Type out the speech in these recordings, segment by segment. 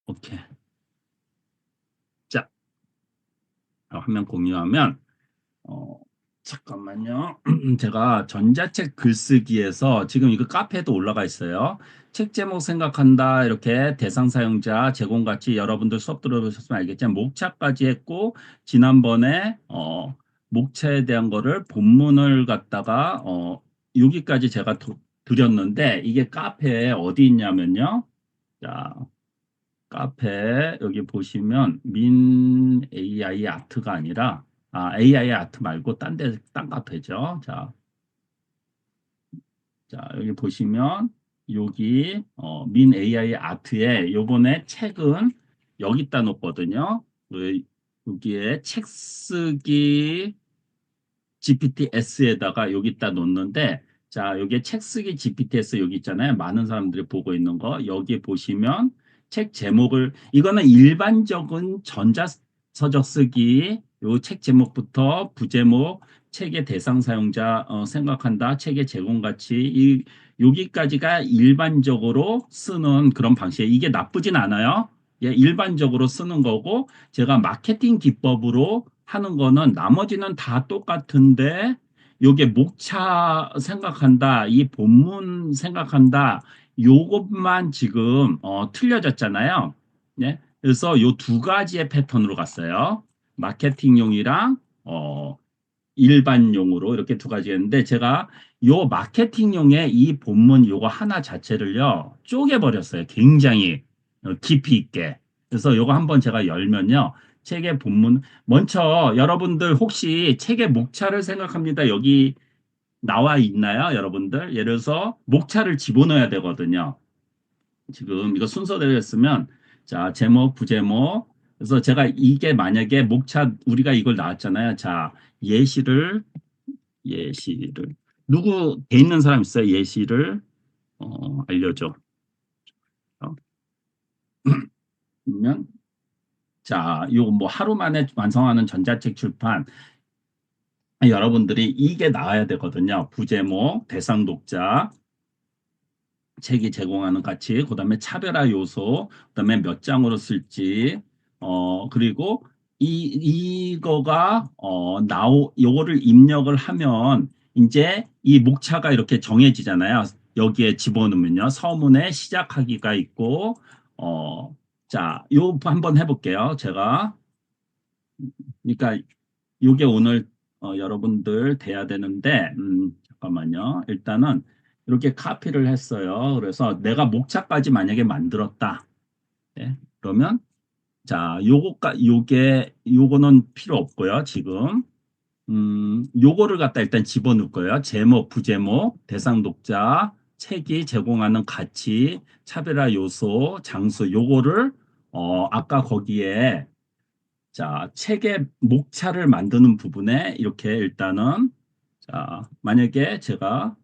오케이. 자, 화면 공유하면, 어, 잠깐만요. 제가 전자책 글쓰기에서 지금 이거 카페에도 올라가 있어요. 책 제목 생각한다. 이렇게 대상 사용자 제공 가치 여러분들 수업 들어보셨으면 알겠지만 목차까지 했고 지난번에 목차에 대한 거를 본문을 갖다가 여기까지 제가 드렸는데 이게 카페에 어디 있냐면요. 자, 카페 여기 보시면 민 AI 아트가 아니라 AI 아트 말고 딴 카페죠. 자, 여기 보시면 여기 민 AI 아트에 요번에 책은 여기다 놓거든요. 여기에 책 쓰기 GPTS에다가 여기다 놓는데 자, 여기에 책 쓰기 GPTS 여기 있잖아요. 많은 사람들이 보고 있는 거. 여기 보시면 책 제목을 이거는 일반적인 전자서적 쓰기 요 책 제목부터 부제목 책의 대상 사용자 생각한다. 책의 제공 가치 여기까지가 일반적으로 쓰는 그런 방식. 이게 나쁘진 않아요. 예, 일반적으로 쓰는 거고 제가 마케팅 기법으로 하는 거는 나머지는 다 똑같은데 요게 목차 생각한다, 이 본문 생각한다, 요것만 지금 틀려졌잖아요. 예? 그래서 요 두 가지의 패턴으로 갔어요. 마케팅용이랑 일반용으로 이렇게 두 가지 했는데 제가 요 마케팅용의 이 본문 요거 하나 자체를요 쪼개버렸어요. 굉장히 깊이 있게. 그래서 요거 한번 제가 열면요. 책의 본문 먼저 여러분들 혹시 책의 목차를 생각합니다. 여기 나와 있나요? 여러분들 예를 들어서 목차를 집어넣어야 되거든요. 지금 이거 순서대로 했으면 자 제목 부제목 그래서 제가 이게 만약에 목차 우리가 이걸 나왔잖아요. 자 예시를 누구 돼 있는 사람 있어요? 예시를 알려줘. 어, 그러면 자, 요거 뭐 하루 만에 완성하는 전자책 출판 여러분들이 이게 나와야 되거든요. 부제목, 대상 독자, 책이 제공하는 가치, 그다음에 차별화 요소, 그다음에 몇 장으로 쓸지, 그리고 이거가 요거를 입력을 하면 이제 이 목차가 이렇게 정해지잖아요. 여기에 집어넣으면요. 서문에 시작하기가 있고, 자, 요 한번 해볼게요. 제가 그러니까 요게 오늘 여러분들 돼야 되는데 잠깐만요. 일단은 이렇게 카피를 했어요. 그래서 내가 목차까지 만약에 만들었다. 네, 그러면 자, 요거는 필요 없고요. 지금 요거를 갖다 일단 집어넣을 거예요. 제목, 부제목, 대상 독자, 책이 제공하는 가치, 차별화 요소, 장수 요거를 아까 거기에 자, 책의 목차를 만드는 부분에 이렇게 일단은 자, 만약에 제가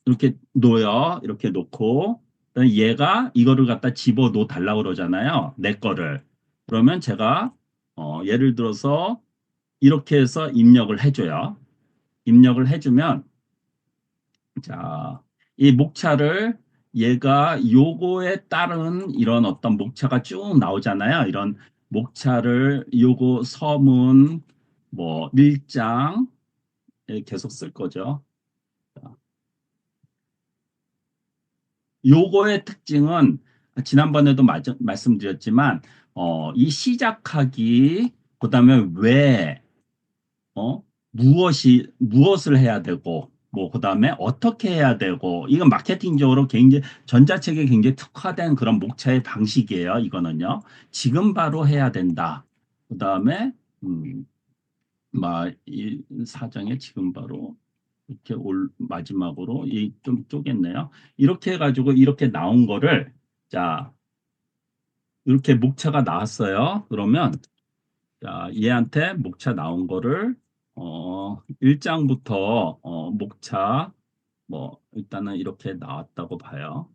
이렇게 놓여 이렇게 놓고 그다음에 얘가 이거를 갖다 집어 넣어 달라고 그러잖아요. 내 거를. 그러면 제가 예를 들어서 이렇게 해서 입력을 해줘요. 입력을 해주면 자, 이 목차를 얘가 요거에 따른 이런 어떤 목차가 쭉 나오잖아요. 이런 목차를 요거 서문 뭐 1장 계속 쓸 거죠. 요거의 특징은 지난번에도 말씀드렸지만 이 시작하기 그다음에 왜 무엇을 해야 되고, 뭐, 그 다음에 어떻게 해야 되고, 이건 마케팅적으로 굉장히, 전자책에 굉장히 특화된 그런 목차의 방식이에요. 이거는요. 지금 바로 해야 된다. 그 다음에, 이 사장에 지금 바로, 이렇게 마지막으로, 이 좀 쪼갰네요. 이렇게 해가지고, 이렇게 나온 거를, 자, 이렇게 목차가 나왔어요. 그러면, 자, 얘한테 목차 나온 거를 1장부터 목차 뭐 일단은 이렇게 나왔다고 봐요.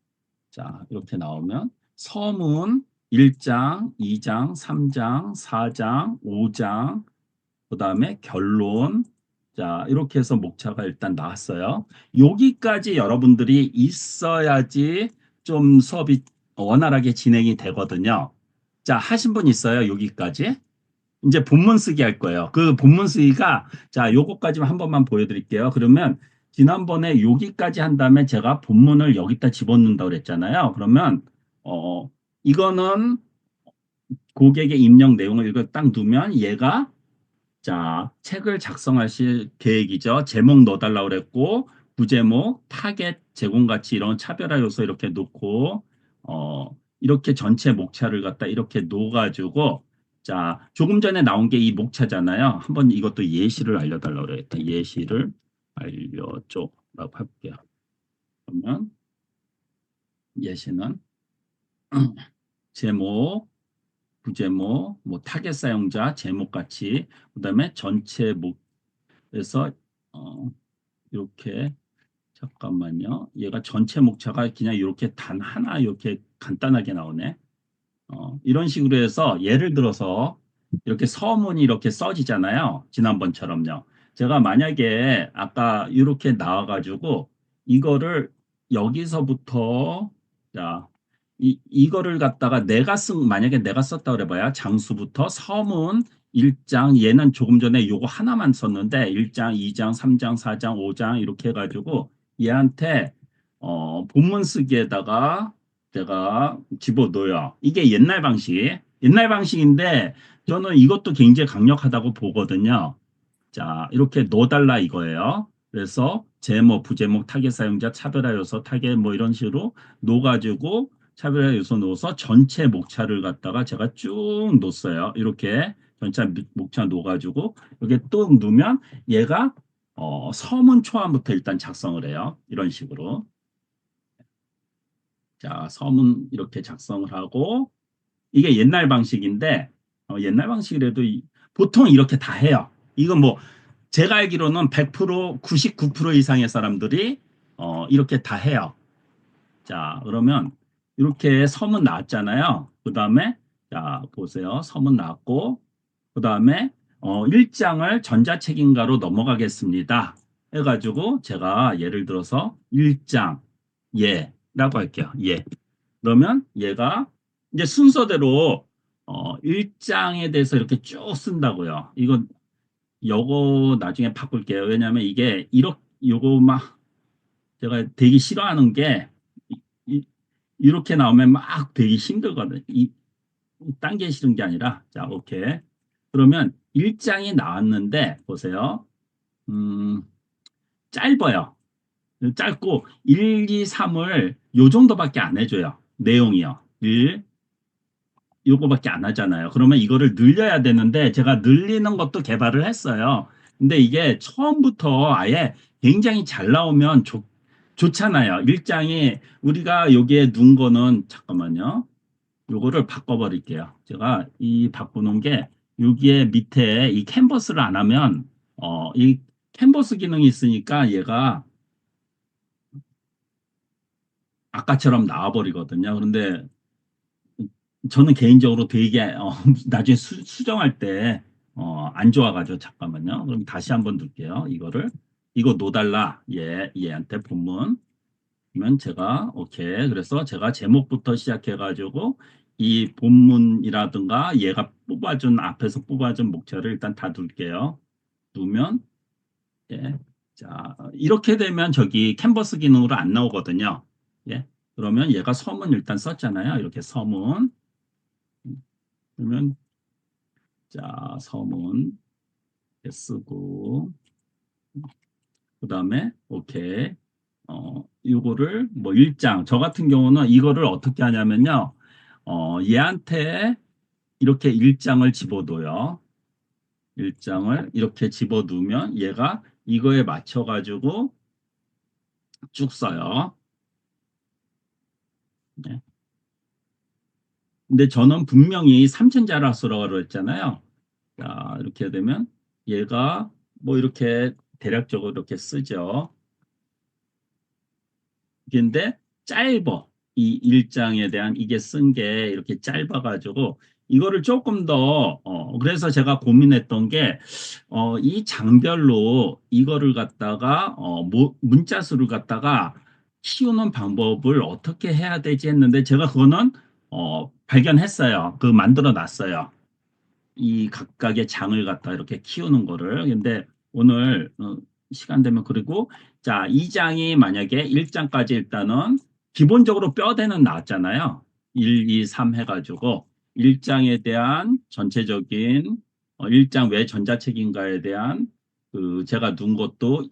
자, 이렇게 나오면 서문 1장, 2장, 3장, 4장, 5장, 그다음에 결론. 자, 이렇게 해서 목차가 일단 나왔어요. 여기까지 여러분들이 있어야지 좀 수업이 원활하게 진행이 되거든요. 자, 하신 분 있어요? 여기까지? 이제 본문 쓰기 할 거예요. 그 본문 쓰기가, 자, 요거까지만 한 번만 보여드릴게요. 그러면 지난번에 여기까지 한 다음에 제가 본문을 여기다 집어넣는다고 그랬잖아요. 그러면, 이거는 고객의 입력 내용을 이거 딱 두면 얘가, 자, 책을 작성하실 계획이죠. 제목 넣어달라고 그랬고, 부제목, 타겟, 제공가치 이런 차별화 요소 이렇게 놓고, 이렇게 전체 목차를 갖다 이렇게 놓아가지고, 자, 조금 전에 나온 게 이 목차잖아요. 한번 이것도 예시를 알려달라고 그랬다. 예시를 알려줘라고 할게요. 그러면 예시는 제목, 부제목, 뭐 타겟 사용자, 제목 같이, 그다음에 전체 목에서 이렇게 잠깐만요. 얘가 전체 목차가 그냥 이렇게 단 하나 이렇게 간단하게 나오네. 이런 식으로 해서 예를 들어서 이렇게 서문이 이렇게 써지잖아요. 지난번처럼요. 제가 만약에 아까 이렇게 나와가지고 이거를 여기서부터 자, 이거를 갖다가 만약에 내가 썼다 그래봐야 장수부터 서문 1장 얘는 조금 전에 요거 하나만 썼는데 1장, 2장, 3장, 4장, 5장 이렇게 해가지고 얘한테 본문 쓰기에다가 제가 집어넣어요. 이게 옛날 방식인데 저는 이것도 굉장히 강력하다고 보거든요. 자, 이렇게 넣어달라 이거예요. 그래서 제목, 부제목, 타겟 사용자, 차별화 요소, 타겟 뭐 이런 식으로 넣어가지고 차별화 요소 넣어서 전체 목차를 갖다가 제가 쭉 놓았어요. 이렇게 전체 목차 넣어가지고 이렇게 뚝 누면 얘가 서문 초안부터 일단 작성을 해요. 이런 식으로. 자, 서문 이렇게 작성을 하고 이게 옛날 방식인데 옛날 방식이라도 보통 이렇게 다 해요. 이건 뭐 제가 알기로는 100%, 99% 이상의 사람들이 이렇게 다 해요. 자, 그러면 이렇게 서문 나왔잖아요. 그 다음에 자, 보세요. 서문 나왔고 그 다음에 1장을 전자책임가로 넘어가겠습니다. 해가지고 제가 예를 들어서 1장 예라고 할게요. 예. 그러면 얘가 이제 순서대로 1장에 대해서 이렇게 쭉 쓴다고요. 이건 요거 나중에 바꿀게요. 왜냐하면 이게 이렇게 요거 막 제가 되게 싫어하는 게 이, 렇게 나오면 막 되게 힘들거든. 딴 게 싫은 게 아니라 자, 오케이. 그러면 1장이 나왔는데 보세요. 음, 짧아요. 짧고 1, 2, 3을 요 정도밖에 안 해줘요. 내용이요. 1, 요거밖에 안 하잖아요. 그러면 이거를 늘려야 되는데 제가 늘리는 것도 개발을 했어요. 근데 이게 처음부터 아예 굉장히 잘 나오면 좋잖아요. 일장이 우리가 여기에 넣은 거는 잠깐만요. 요거를 바꿔버릴게요. 제가 이 바꾸는 게 여기에 밑에 이 캔버스를 안 하면 이 캔버스 기능이 있으니까 얘가 아까처럼 나와버리거든요. 그런데 저는 개인적으로 되게 나중에 수정할 때 안 좋아가지고 잠깐만요. 그럼 다시 한번 넣을게요. 이거 놓달라 얘한테 본문 그러면 제가 오케이 그래서 제가 제목부터 시작해가지고 이 본문이라든가 얘가 앞에서 뽑아준 목차를 일단 다 둘게요. 두면 예. 자 이렇게 되면 저기 캔버스 기능으로 안 나오거든요. 예. 그러면 얘가 서문 일단 썼잖아요. 이렇게 서문 그러면 자, 서문 쓰고 그 다음에 오케이. 이거를 뭐 1장 저 같은 경우는 이거를 어떻게 하냐면요. 얘한테 이렇게 1장을 집어넣어요. 1장을 이렇게 집어넣으면 얘가 이거에 맞춰 가지고 쭉 써요. 네. 근데 저는 분명히 3천자라서라고 했잖아요. 자, 이렇게 되면 얘가 뭐 이렇게 대략적으로 이렇게 쓰죠. 근데 짧어. 이 일장에 대한 이게 쓴 게 이렇게 짧아가지고 이거를 조금 더 그래서 제가 고민했던 게 이 장별로 이거를 갖다가 문자 수를 갖다가 키우는 방법을 어떻게 해야 되지 했는데 제가 그거는 발견했어요. 그 만들어 놨어요. 이 각각의 장을 갖다 이렇게 키우는 거를. 근데 오늘 시간 되면 그리고 자, 이 장이 만약에 1장까지 일단은 기본적으로 뼈대는 나왔잖아요. 1, 2, 3 해가지고 1장에 대한 전체적인 1장 왜 전자책인가에 대한 그 제가 둔 것도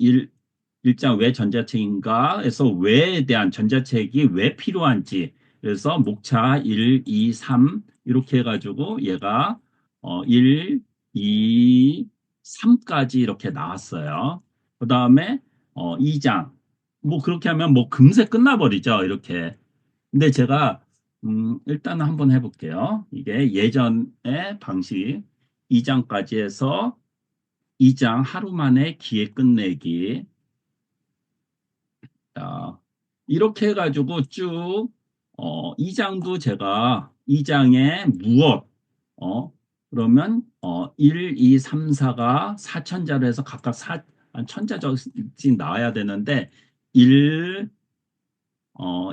1장 왜 전자책인가에서 왜에 대한 전자책이 왜 필요한지 그래서 목차 1, 2, 3 이렇게 해가지고 얘가 1, 2, 3까지 이렇게 나왔어요. 그 다음에 2장. 뭐 그렇게 하면 뭐 금세 끝나버리죠. 이렇게. 근데 제가 일단 한번 해볼게요. 이게 예전의 방식 2장까지 해서 2장 하루 만에 기회 끝내기. 자, 이렇게 해가지고 쭉 2장도 제가 2장에 무엇 그러면 1, 2, 3, 4가 4천자로 해서 각각 1000자씩 나와야 되는데 1,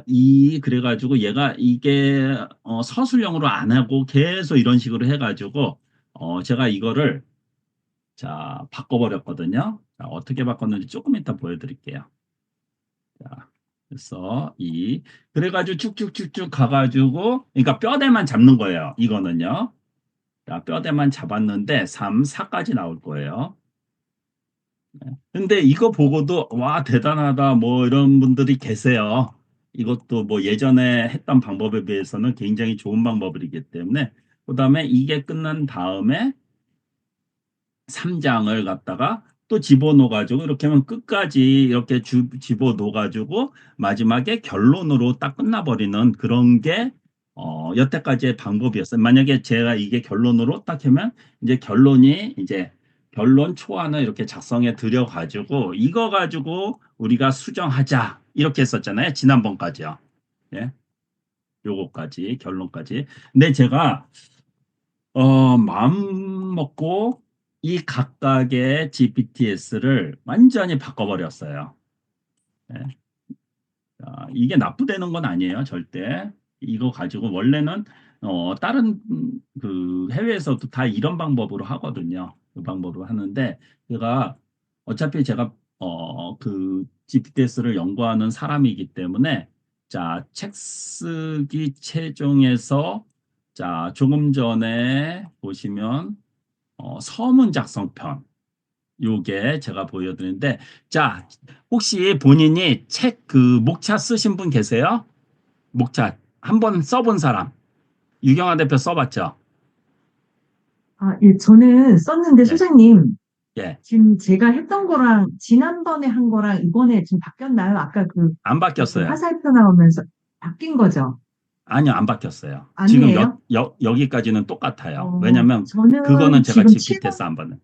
2 그래가지고 얘가 이게 서술형으로 안 하고 계속 이런 식으로 해가지고 제가 이거를 자 바꿔버렸거든요. 자, 어떻게 바꿨는지 조금 이따 보여드릴게요. 자, 그래서 그래가지고 쭉쭉쭉쭉 가가지고 그러니까 뼈대만 잡는 거예요. 이거는요. 자, 뼈대만 잡았는데 3, 4까지 나올 거예요. 근데 이거 보고도 와 대단하다 뭐 이런 분들이 계세요. 이것도 뭐 예전에 했던 방법에 비해서는 굉장히 좋은 방법이기 때문에 그다음에 이게 끝난 다음에 3장을 갖다가 또 집어넣어가지고 이렇게 하면 끝까지 이렇게 집어넣어가지고 마지막에 결론으로 딱 끝나버리는 그런 게 여태까지의 방법이었어요. 만약에 제가 이게 결론으로 딱 하면 이제 결론이 이제 결론 초안을 이렇게 작성해 드려가지고 이거 가지고 우리가 수정하자 이렇게 했었잖아요. 지난번까지요. 예, 요거까지 결론까지. 근데 제가 마음 먹고 이 각각의 GPTS를 완전히 바꿔버렸어요. 예. 이게 나쁘다는 건 아니에요, 절대. 이거 가지고 원래는 다른 그 해외에서도 다 이런 방법으로 하거든요. 그 방법으로 하는데 제가 어차피 제가 그 GPTS를 연구하는 사람이기 때문에 자, 책 쓰기 최종에서 자, 조금 전에 보시면 서문 작성편 요게 제가 보여드리는데 자 혹시 본인이 책 그 목차 쓰신 분 계세요? 목차 한번 써본 사람 유경아 대표 써봤죠? 아, 예, 저는 썼는데 예, 소장님, 예, 지금 제가 했던 거랑 지난번에 한 거랑 이번에 좀 바뀌었나요? 아까 안 그 바뀌었어요. 화살표 나오면서 바뀐 거죠? 아니요, 안 바뀌었어요. 지금 아니에요? 여기까지는 똑같아요. 왜냐면 그거는 저는 제가 지금 GPT에서 안 받는.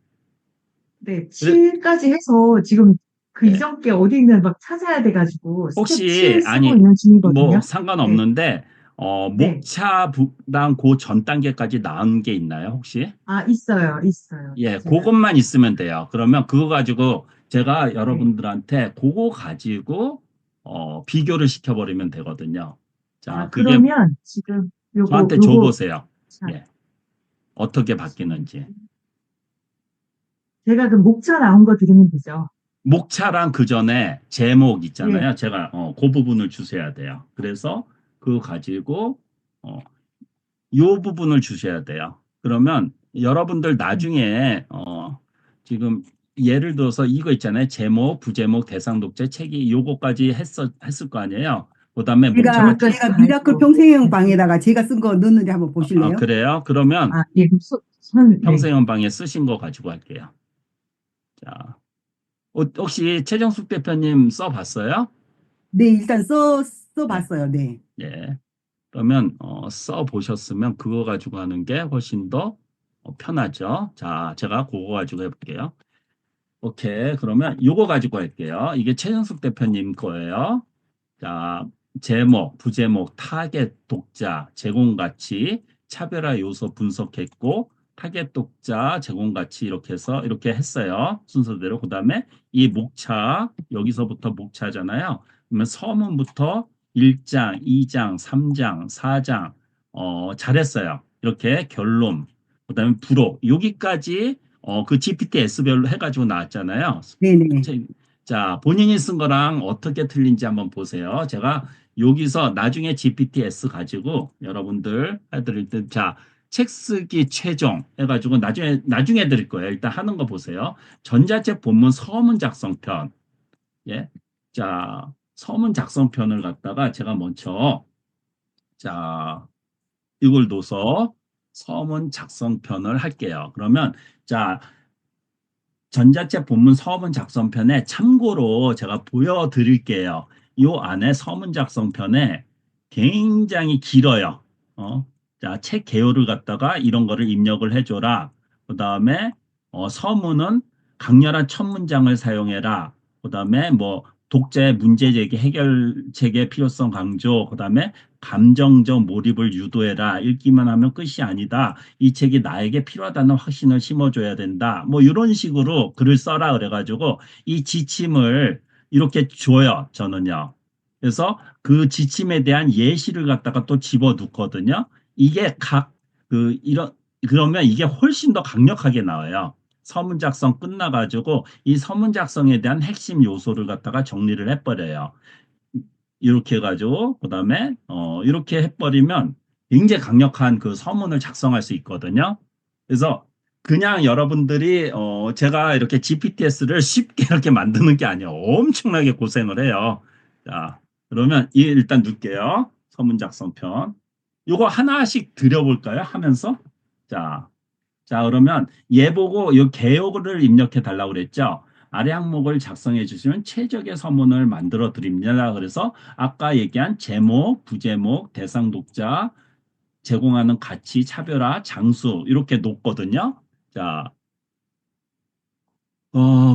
네, 그래, 7까지 해서 지금 그 예. 이전 게 어디 있는 막 찾아야 돼가지고 스텝 혹시 7 쓰고 아니 있는 뭐 중이거든요. 네, 상관없는데 네. 목차랑 그 전 단계까지 나온 게 있나요, 혹시? 아, 있어요, 있어요. 예, 제가. 그것만 있으면 돼요. 그러면 그거 가지고 제가 네. 여러분들한테 그거 가지고 비교를 시켜버리면 되거든요. 자, 아, 그게 그러면 지금 저한테 요거, 줘보세요. 자, 예, 어떻게 지금 바뀌는지. 제가 그 목차 나온 거 드리면 되죠. 목차랑 그 전에 제목 예. 있잖아요. 제가 그 부분을 주셔야 돼요. 그래서 그거 가지고 어, 요 부분을 주셔야 돼요. 그러면 여러분들 네. 나중에 지금 예를 들어서 이거 있잖아요. 제목, 부제목, 대상, 독재, 책이 요거까지 했을 거 아니에요. 그다음에 목차가 쭉 그것도 제가 미라클 알고. 평생형 네. 방에다가 제가 쓴 거 넣었는데 한번 보실래요? 그래요? 그러면 아, 예, 그럼 네. 평생연방에 쓰신 거 가지고 할게요. 자, 혹시 최정숙 대표님 써봤어요? 네, 일단 네, 써봤어요. 네. 예. 그러면 써보셨으면 그거 가지고 하는 게 훨씬 더 편하죠. 자, 제가 그거 가지고 해볼게요. 오케이. 그러면 요거 가지고 할게요. 이게 최정숙 대표님 거예요. 자, 제목, 부제목, 타겟 독자, 제공 가치, 차별화 요소 분석했고, 타겟 독자, 제공 가치 이렇게 해서 이렇게 했어요. 순서대로. 그다음에 이 목차, 여기서부터 목차잖아요. 그러면 서문부터 1장, 2장, 3장, 4장, 잘했어요. 이렇게 결론, 그다음에 부록, 여기까지 그 GPT-S별로 해가지고 나왔잖아요. 네네. 자, 본인이 쓴 거랑 어떻게 틀린지 한번 보세요. 제가 여기서 나중에 GPT-S 가지고 여러분들 해드릴 때, 자, 책 쓰기 최종 해가지고 나중에 드릴 거예요. 일단 하는 거 보세요. 전자책 본문 서문 작성편. 예. 자, 서문 작성편을 갖다가 제가 먼저, 자, 이걸 둬서 서문 작성편을 할게요. 그러면, 자, 전자책 본문 서문 작성편에 참고로 제가 보여드릴게요. 이 안에 서문 작성편에 굉장히 길어요. 자, 책 개요를 갖다가 이런 거를 입력을 해줘라. 그 다음에 서문은 강렬한 첫 문장을 사용해라. 그 다음에 뭐 독자의 문제 제기 해결책의 필요성 강조. 그 다음에 감정적 몰입을 유도해라. 읽기만 하면 끝이 아니다. 이 책이 나에게 필요하다는 확신을 심어줘야 된다. 뭐 이런 식으로 글을 써라 그래가지고 이 지침을 이렇게 줘요. 저는요. 그래서 그 지침에 대한 예시를 갖다가 또 집어넣거든요. 이게 그러면 이게 훨씬 더 강력하게 나와요. 서문 작성 끝나가지고 이 서문 작성에 대한 핵심 요소를 갖다가 정리를 해버려요. 이렇게 해가지고 그다음에 이렇게 해버리면 굉장히 강력한 그 서문을 작성할 수 있거든요. 그래서 그냥 여러분들이 제가 이렇게 GPTS를 쉽게 이렇게 만드는 게 아니에요. 엄청나게 고생을 해요. 자, 그러면 일단 넣을게요. 서문 작성편. 요거 하나씩 드려볼까요? 하면서 자, 그러면 얘 보고 이 개요를 입력해 달라고 그랬죠. 아래 항목을 작성해 주시면 최적의 서문을 만들어 드립니다. 그래서 아까 얘기한 제목, 부제목, 대상 독자, 제공하는 가치, 차별화, 장수 이렇게 놓거든요. 자,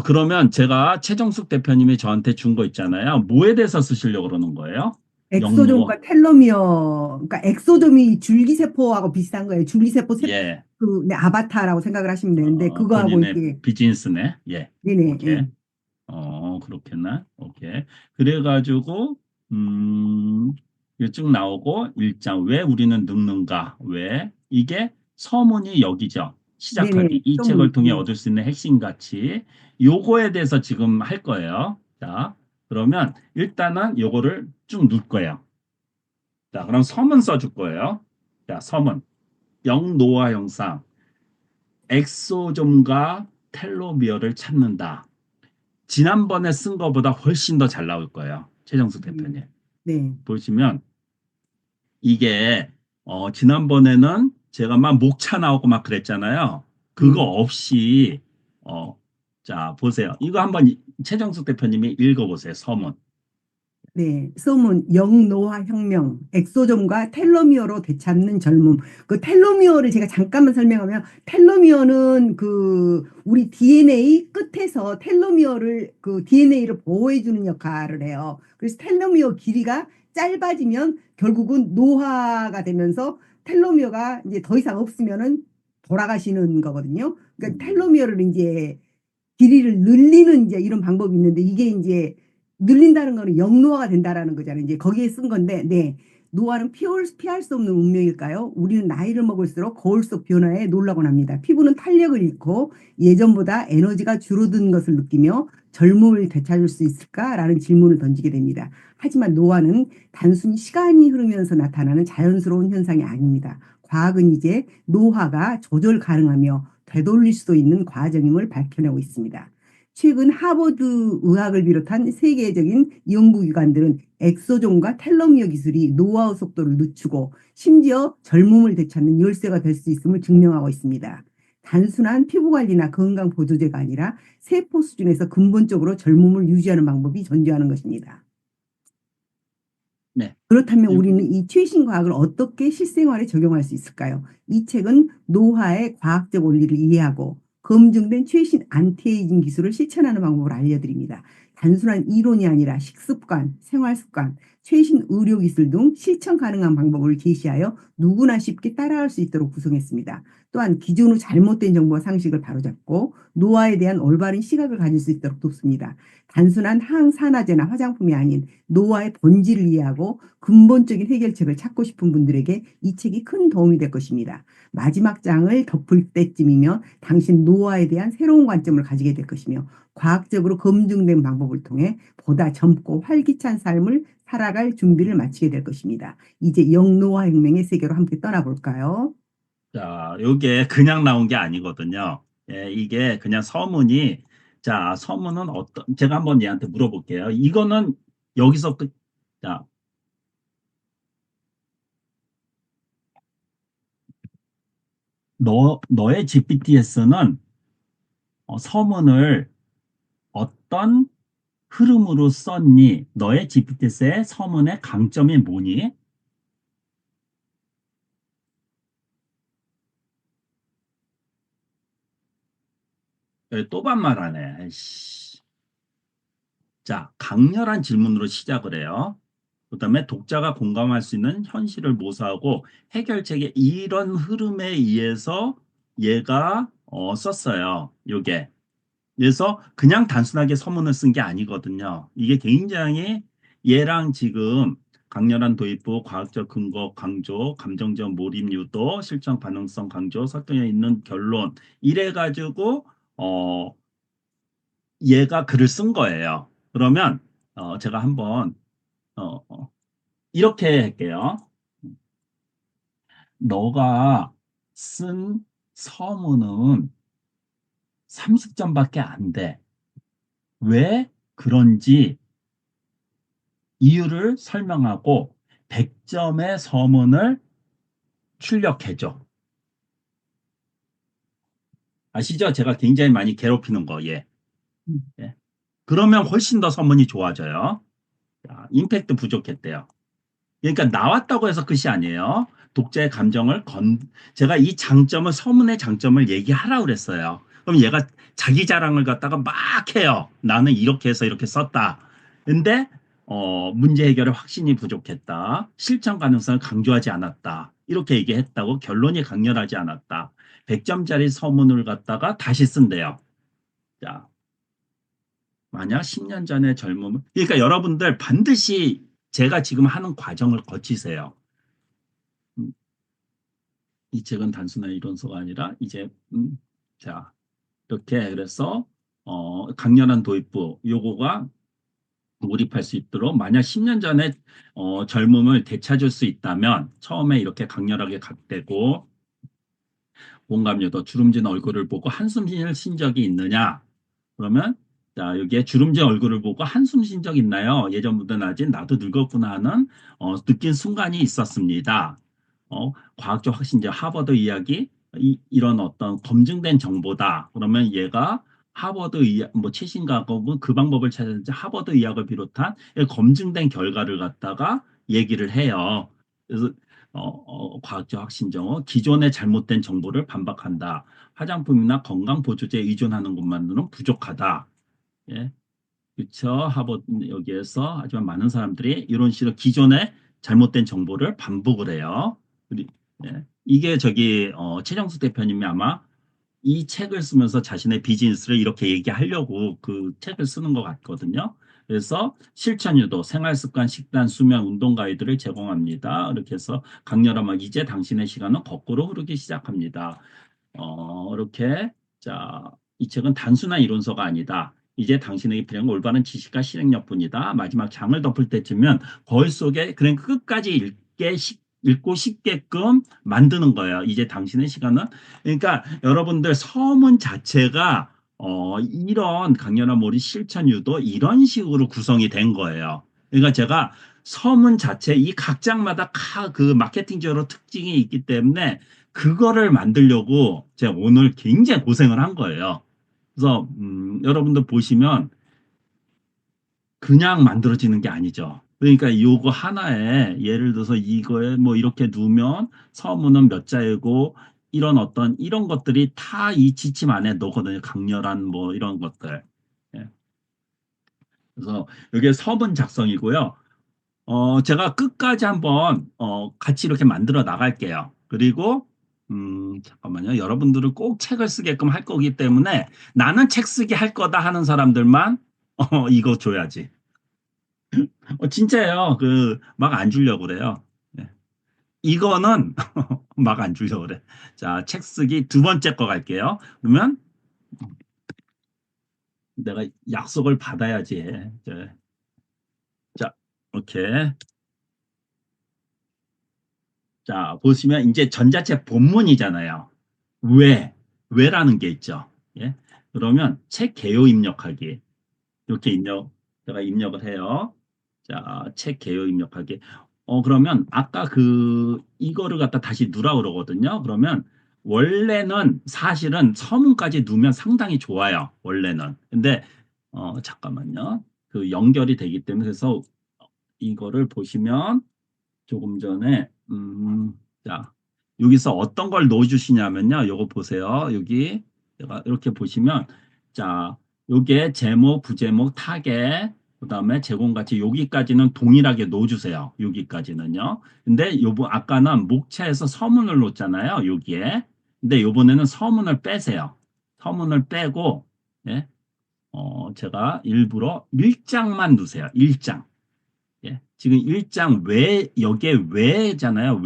그러면 제가 최정숙 대표님이 저한테 준 거 있잖아요. 뭐에 대해서 쓰시려고 그러는 거예요? 엑소좀과 텔로미어, 그러니까 엑소좀이 줄기세포하고 비슷한 거예요. 줄기세포 예, 네, 아바타라고 생각을 하시면 되는데 그거하고 본인의 이렇게 비즈니스네. 예, 네네. 오케이. 예. 그렇겠나? 오케이. 그래가지고, 이거 쭉 나오고, 1장, 왜 우리는 늙는가? 왜? 이게 서문이 여기죠. 네네. 시작하기. 이 책을 좀 통해 네. 얻을 수 있는 핵심 가치. 요거에 대해서 지금 할 거예요. 자, 그러면 일단은 요거를 쭉 넣을 거예요. 자, 그럼 서문 써줄 거예요. 자, 서문. 영노화 형상. 엑소좀과 텔로미어를 찾는다. 지난번에 쓴 거보다 훨씬 더 잘 나올 거예요. 최정숙 대표님. 네. 보시면 이게 지난번에는 제가 막 목차 나오고 막 그랬잖아요. 그거 없이 자 보세요. 이거 한번 최정숙 대표님이 읽어보세요. 서문. 네, 소문, 영노화 혁명, 엑소좀과 텔로미어로 되찾는 젊음. 그 텔로미어를 제가 잠깐만 설명하면, 텔로미어는 그 우리 DNA 끝에서 텔로미어를 그 DNA를 보호해주는 역할을 해요. 그래서 텔로미어 길이가 짧아지면 결국은 노화가 되면서 텔로미어가 이제 더 이상 없으면은 돌아가시는 거거든요. 그러니까 텔로미어를 이제 길이를 늘리는 이제 이런 방법이 있는데 이게 이제 늘린다는 거는 영노화가 된다라는 거잖아요. 이제 거기에 쓴 건데, 네. 노화는 피할 수 없는 운명일까요? 우리는 나이를 먹을수록 거울 속 변화에 놀라곤 합니다. 피부는 탄력을 잃고 예전보다 에너지가 줄어든 것을 느끼며 젊음을 되찾을 수 있을까라는 질문을 던지게 됩니다. 하지만 노화는 단순히 시간이 흐르면서 나타나는 자연스러운 현상이 아닙니다. 과학은 이제 노화가 조절 가능하며 되돌릴 수도 있는 과정임을 밝혀내고 있습니다. 최근 하버드 의학을 비롯한 세계적인 연구기관들은 엑소존과 텔로미어 기술이 노화의 속도를 늦추고 심지어 젊음을 되찾는 열쇠가 될 수 있음을 증명하고 있습니다. 단순한 피부관리나 건강보조제가 아니라 세포 수준에서 근본적으로 젊음을 유지하는 방법이 존재하는 것입니다. 네. 그렇다면 우리는 이 최신 과학을 어떻게 실생활에 적용할 수 있을까요? 이 책은 노화의 과학적 원리를 이해하고 검증된 최신 안티에이징 기술을 실천하는 방법을 알려드립니다. 단순한 이론이 아니라 식습관, 생활습관, 최신 의료 기술 등 실천 가능한 방법을 제시하여 누구나 쉽게 따라할 수 있도록 구성했습니다. 또한 기존 후 잘못된 정보와 상식을 바로잡고 노화에 대한 올바른 시각을 가질 수 있도록 돕습니다. 단순한 항산화제나 화장품이 아닌 노화의 본질을 이해하고 근본적인 해결책을 찾고 싶은 분들에게 이 책이 큰 도움이 될 것입니다. 마지막 장을 덮을 때쯤이면 당신 노화에 대한 새로운 관점을 가지게 될 것이며 과학적으로 검증된 방법을 통해 보다 젊고 활기찬 삶을 살아갈 준비를 마치게 될 것입니다. 이제 영노화 혁명의 세계로 함께 떠나볼까요? 자, 요게 그냥 나온 게 아니거든요. 예, 이게 그냥 서문이, 자, 서문은 제가 한번 얘한테 물어볼게요. 이거는 여기서 자, 너의 GPT에서는 서문을 어떤 흐름으로 썼니? 너의 GPT의 서문의 강점이 뭐니? 또 반말하네. 아이씨. 자, 강렬한 질문으로 시작을 해요. 그다음에 독자가 공감할 수 있는 현실을 모사하고 해결책의 이런 흐름에 의해서 얘가 썼어요. 요게. 그래서 그냥 단순하게 서문을 쓴 게 아니거든요. 이게 굉장히 얘랑 지금 강렬한 도입부, 과학적 근거 강조, 감정적 몰입 유도, 실천 가능성 강조, 설득력 있는 결론 이래 가지고 얘가 글을 쓴 거예요. 그러면 제가 한번 어, 어, 이렇게 할게요. 너가 쓴 서문은 30점밖에 안 돼. 왜 그런지 이유를 설명하고 100점의 서문을 출력해줘. 아시죠? 제가 굉장히 많이 괴롭히는 거, 예. 예. 그러면 훨씬 더 서문이 좋아져요. 자, 임팩트 부족했대요. 그러니까 나왔다고 해서 끝이 아니에요. 독자의 감정을 제가 이 장점을, 서문의 장점을 얘기하라고 그랬어요. 그럼 얘가 자기 자랑을 갖다가 막 해요. 나는 이렇게 해서 이렇게 썼다. 근데, 문제 해결에 확신이 부족했다. 실천 가능성을 강조하지 않았다. 이렇게 얘기했다고 결론이 강렬하지 않았다. 100점짜리 서문을 갖다가 다시 쓴대요. 자, 만약 10년 전의 젊음을, 그러니까 여러분들 반드시 제가 지금 하는 과정을 거치세요. 이 책은 단순한 이론서가 아니라 이제 자 이렇게 그래서 강렬한 도입부 요거가 몰입할 수 있도록 만약 10년 전에 젊음을 되찾을 수 있다면 처음에 이렇게 강렬하게 각되고 공감요도 주름진 얼굴을 보고 한숨을 쉰 적이 있느냐? 그러면 자 여기에 주름진 얼굴을 보고 한숨 쉰 적 있나요? 예전보다 나아진 나도 늙었구나 하는 느낀 순간이 있었습니다. 과학적 확신자 하버드 이야기 이런 어떤 검증된 정보다. 그러면 얘가 하버드 뭐 최신과학은 그 방법을 찾았는지 하버드 의학을 비롯한 검증된 결과를 갖다가 얘기를 해요. 그래서 과학적 확신정어 기존의 잘못된 정보를 반박한다. 화장품이나 건강보조제에 의존하는 것만으로는 부족하다. 예. 그쵸. 하버드 여기에서 하지만 많은 사람들이 이런 식으로 기존의 잘못된 정보를 반복을 해요. 예. 이게 저기 최정수 대표님이 아마 이 책을 쓰면서 자신의 비즈니스를 이렇게 얘기하려고 그 책을 쓰는 것 같거든요. 그래서 실천 유도, 생활 습관, 식단, 수면, 운동 가이드를 제공합니다. 이렇게 해서 강렬하면 이제 당신의 시간은 거꾸로 흐르기 시작합니다. 이렇게 자, 이 책은 단순한 이론서가 아니다. 이제 당신에게 필요한 올바른 지식과 실행력뿐이다. 마지막 장을 덮을 때쯤면 거울 속에 그냥 끝까지 읽고 싶게끔 만드는 거예요. 이제 당신의 시간은 그러니까 여러분들 서문 자체가 이런 강연한 몰입 실천 유도 이런 식으로 구성이 된 거예요. 그러니까 제가 서문 자체 이 각 장마다 그 마케팅적으로 특징이 있기 때문에 그거를 만들려고 제가 오늘 굉장히 고생을 한 거예요. 그래서 여러분들 보시면 그냥 만들어지는 게 아니죠. 그러니까 요거 하나에 예를 들어서 이거에 뭐 이렇게 두면 서문은 몇 자이고 이런 어떤 이런 것들이 다 이 지침 안에 넣거든요. 강렬한 뭐 이런 것들. 예. 그래서 이게 서문 작성이고요. 제가 끝까지 한번 같이 이렇게 만들어 나갈게요. 그리고 잠깐만요. 여러분들은 꼭 책을 쓰게끔 할 거기 때문에 나는 책 쓰기 할 거다 하는 사람들만 이거 줘야지. 진짜예요. 그 막 안 주려고 그래요. 네. 이거는 막 안 주려고 그래. 자, 책 쓰기 두 번째 거 갈게요. 그러면 내가 약속을 받아야지. 자, 이렇게. 자, 보시면 이제 전자책 본문이잖아요. 왜라는 게 있죠. 예? 그러면 책 개요 입력하기. 이렇게 제가 입력을 해요. 자, 책 개요 입력하기. 그러면 아까 이거를 갖다 다시 누라 그러거든요. 그러면 원래는 사실은 서문까지 누면 상당히 좋아요. 원래는. 근데, 잠깐만요. 연결이 되기 때문에 그래서 이거를 보시면 조금 전에 자 여기서 어떤 걸 넣어주시냐면요. 요거 보세요. 여기 제가 이렇게 보시면 자 요게 제목, 부제목, 타겟 그다음에 제공가치 여기까지는 동일하게 넣어주세요. 여기까지는요. 근데 아까는 목차에서 서문을 놓잖아요. 여기에. 근데 요번에는 서문을 빼세요. 서문을 빼고 예? 제가 일부러 1장만 두세요. 1장. 예. 지금 1장 여기에 왜잖아요.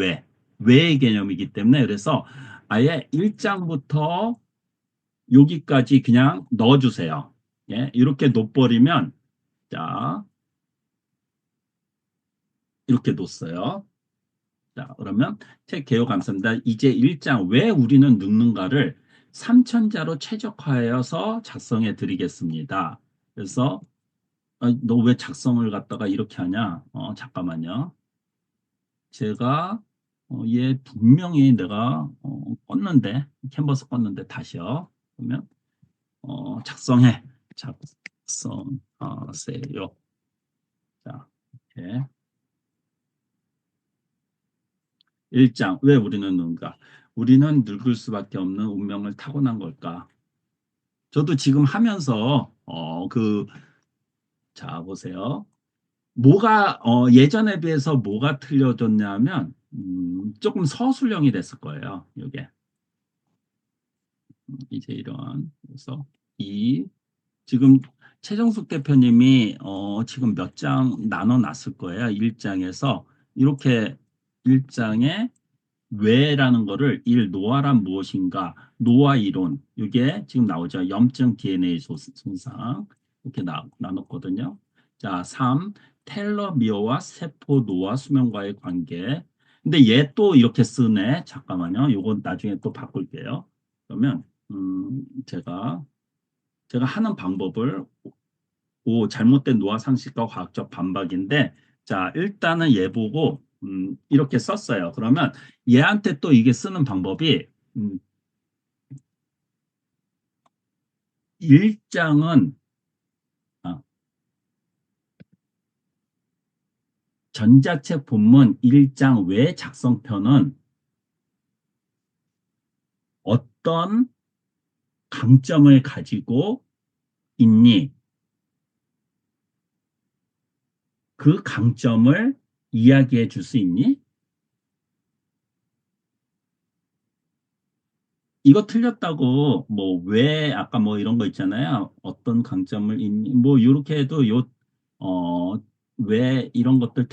왜의 개념이기 때문에 그래서 아예 1장부터 여기까지 그냥 넣어주세요. 예. 이렇게 놓버리면 자 이렇게 놓았어요. 자 그러면 책 개요 감사합니다. 이제 1장 왜 우리는 늙는가를 3천자로 최적화해서 작성해 드리겠습니다. 그래서 너 왜 작성을 갖다가 이렇게 하냐? 잠깐만요. 제가 얘 분명히 내가 껐는데 캔버스 껐는데 다시요. 그러면 작성해 작성하세요. 자 이렇게 1장 왜 우리는 늙는가? 우리는 늙을 수밖에 없는 운명을 타고난 걸까? 저도 지금 하면서 자 보세요. 뭐가 예전에 비해서 뭐가 틀려졌냐면 조금 서술형이 됐을 거예요. 이게 이제 이런 그래서 이 지금 최정숙 대표님이 지금 몇 장 나눠 놨을 거예요. 1장에서 이렇게 1장에 왜라는 거를 노화란 무엇인가 노화 이론 이게 지금 나오죠. 염증 DNA 손상 이렇게 나눴거든요. 자, 3 텔러미어와 세포 노화 수명과의 관계. 근데 얘 또 이렇게 쓰네. 잠깐만요. 요건 나중에 또 바꿀게요. 그러면 제가 하는 방법을 잘못된 노화 상식과 과학적 반박인데 자 일단은 얘 보고 이렇게 썼어요. 그러면 얘한테 또 이게 쓰는 방법이 1장은 전자책 본문 1장 외 작성편은 어떤 강점을 가지고 있니? 그 강점을 이야기해 줄 수 있니? 이거 틀렸다고 뭐 왜 아까 뭐 이런 거 있잖아요. 어떤 강점을 있니? 뭐 이렇게 해도 왜 이런 것들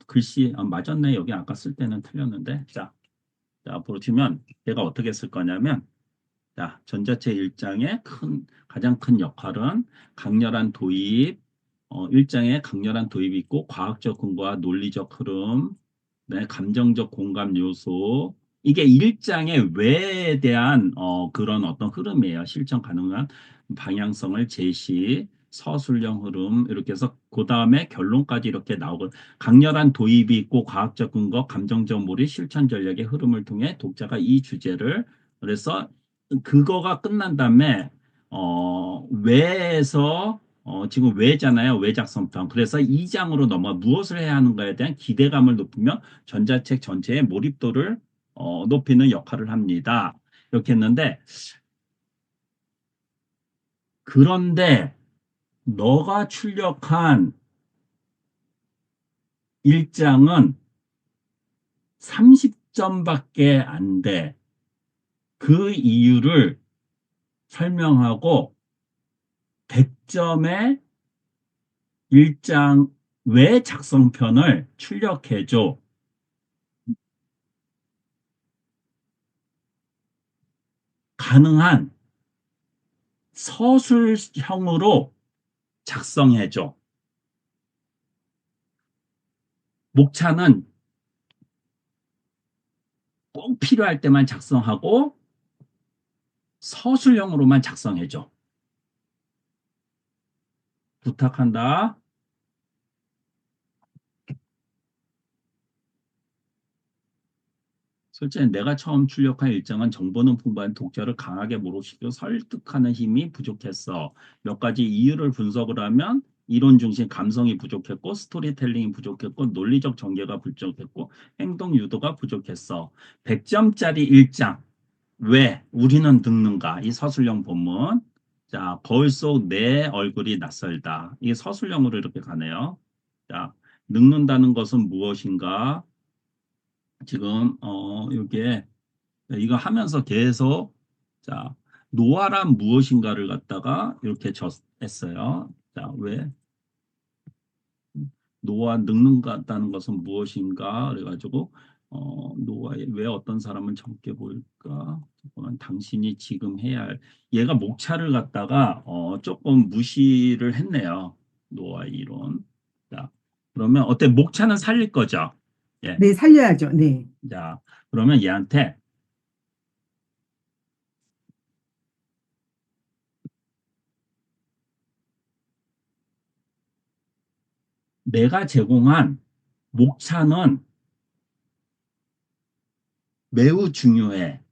글씨 맞았네. 여기 아까 쓸 때는 틀렸는데. 자 보시면 제가 어떻게 쓸 거냐면 자, 전자책 1장의 가장 큰 역할은 강렬한 도입, 1장에 강렬한 도입이 있고 과학적 근거와 논리적 흐름, 네, 감정적 공감 요소, 이게 1장의 왜에 대한 그런 어떤 흐름이에요. 실천 가능한 방향성을 제시, 서술형 흐름 이렇게 해서 그 다음에 결론까지 이렇게 나오고 강렬한 도입이 있고 과학적 근거, 감정적 몰입, 실천 전략의 흐름을 통해 독자가 이 주제를 그래서 그거가 끝난 다음에 왜에서 지금 왜잖아요. 왜 작성편. 그래서 2장으로 넘어 무엇을 해야 하는가에 대한 기대감을 높이며 전자책 전체의 몰입도를 높이는 역할을 합니다. 이렇게 했는데 그런데 너가 출력한 일장은 30점밖에 안 돼. 그 이유를 설명하고 100점의 일장 외 작성편을 출력해줘. 가능한 서술형으로 작성해줘. 목차는 꼭 필요할 때만 작성하고 서술형으로만 작성해줘. 부탁한다. 솔직히 내가 처음 출력한 일정은 정보는 풍부한 독자를 강하게 몰입시켜 설득하는 힘이 부족했어. 몇 가지 이유를 분석을 하면 이론 중심 감성이 부족했고 스토리텔링이 부족했고 논리적 전개가 부족했고 행동 유도가 부족했어. 100점짜리 일장. 왜 우리는 듣는가? 이 서술형 본문. 자, 거울 속 내 얼굴이 낯설다. 이게 서술형으로 이렇게 가네요. 자, 늙는다는 것은 무엇인가? 지금 이게 이거 하면서 계속 자 노화란 무엇인가를 갖다가 이렇게 했어요. 자, 왜 노화 늙는다는 것은 무엇인가 그래가지고 노화에 왜 어떤 사람은 젊게 보일까? 잠깐만, 당신이 지금 해야 할 얘가 목차를 갖다가 조금 무시를 했네요. 노화 이론. 자, 그러면 어때? 목차는 살릴 거죠? 예. 네, 살려야죠. 네. 자, 그러면 얘한테 내가 제공한 목차는 매우 중요해.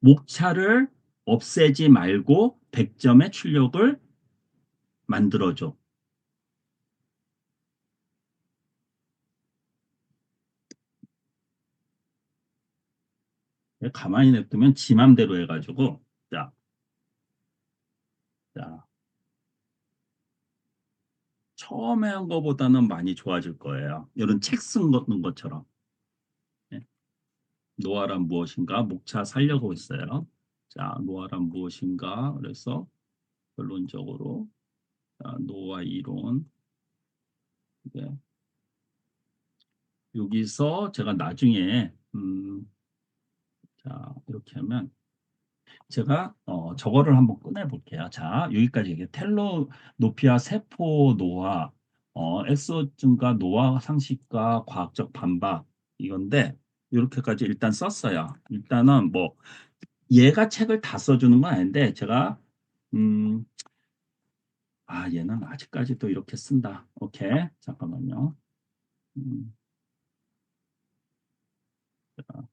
목차를 없애지 말고 100점의 출력을 만들어줘. 가만히 냅두면 지 맘대로 해가지고 자, 자 처음에 한 거보다는 많이 좋아질 거예요. 이런 책 쓴 것처럼. 예. 노화란 무엇인가? 목차 살려고 있어요. 자, 노화란 무엇인가? 그래서 결론적으로 자, 노화 이론. 네. 여기서 제가 나중에 자 이렇게 하면 제가 저거를 한번 꺼내 볼게요. 자, 여기까지 이게 텔로노피아 세포 노화, 엑소 증가 노화 상식과 과학적 반박 이건데 이렇게까지 일단 썼어요. 일단은 뭐 얘가 책을 다 써주는 건 아닌데 제가 음, 얘는 아직까지도 이렇게 쓴다. 오케이, 잠깐만요. 음, 자,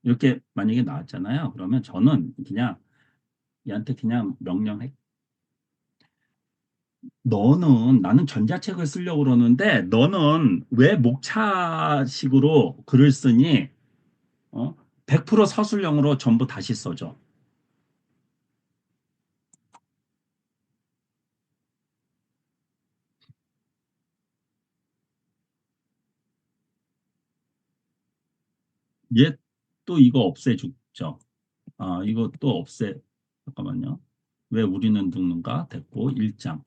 이렇게 만약에 나왔잖아요. 그러면 저는 그냥 얘한테 그냥 명령해. 너는 나는 전자책을 쓰려고 그러는데 너는 왜 목차식으로 글을 쓰니? 100% 서술형으로 전부 다시 써줘. 얘 또 이거 없애주죠. 이거 또 잠깐만요. 왜 우리는 늙는가? 됐고 1장.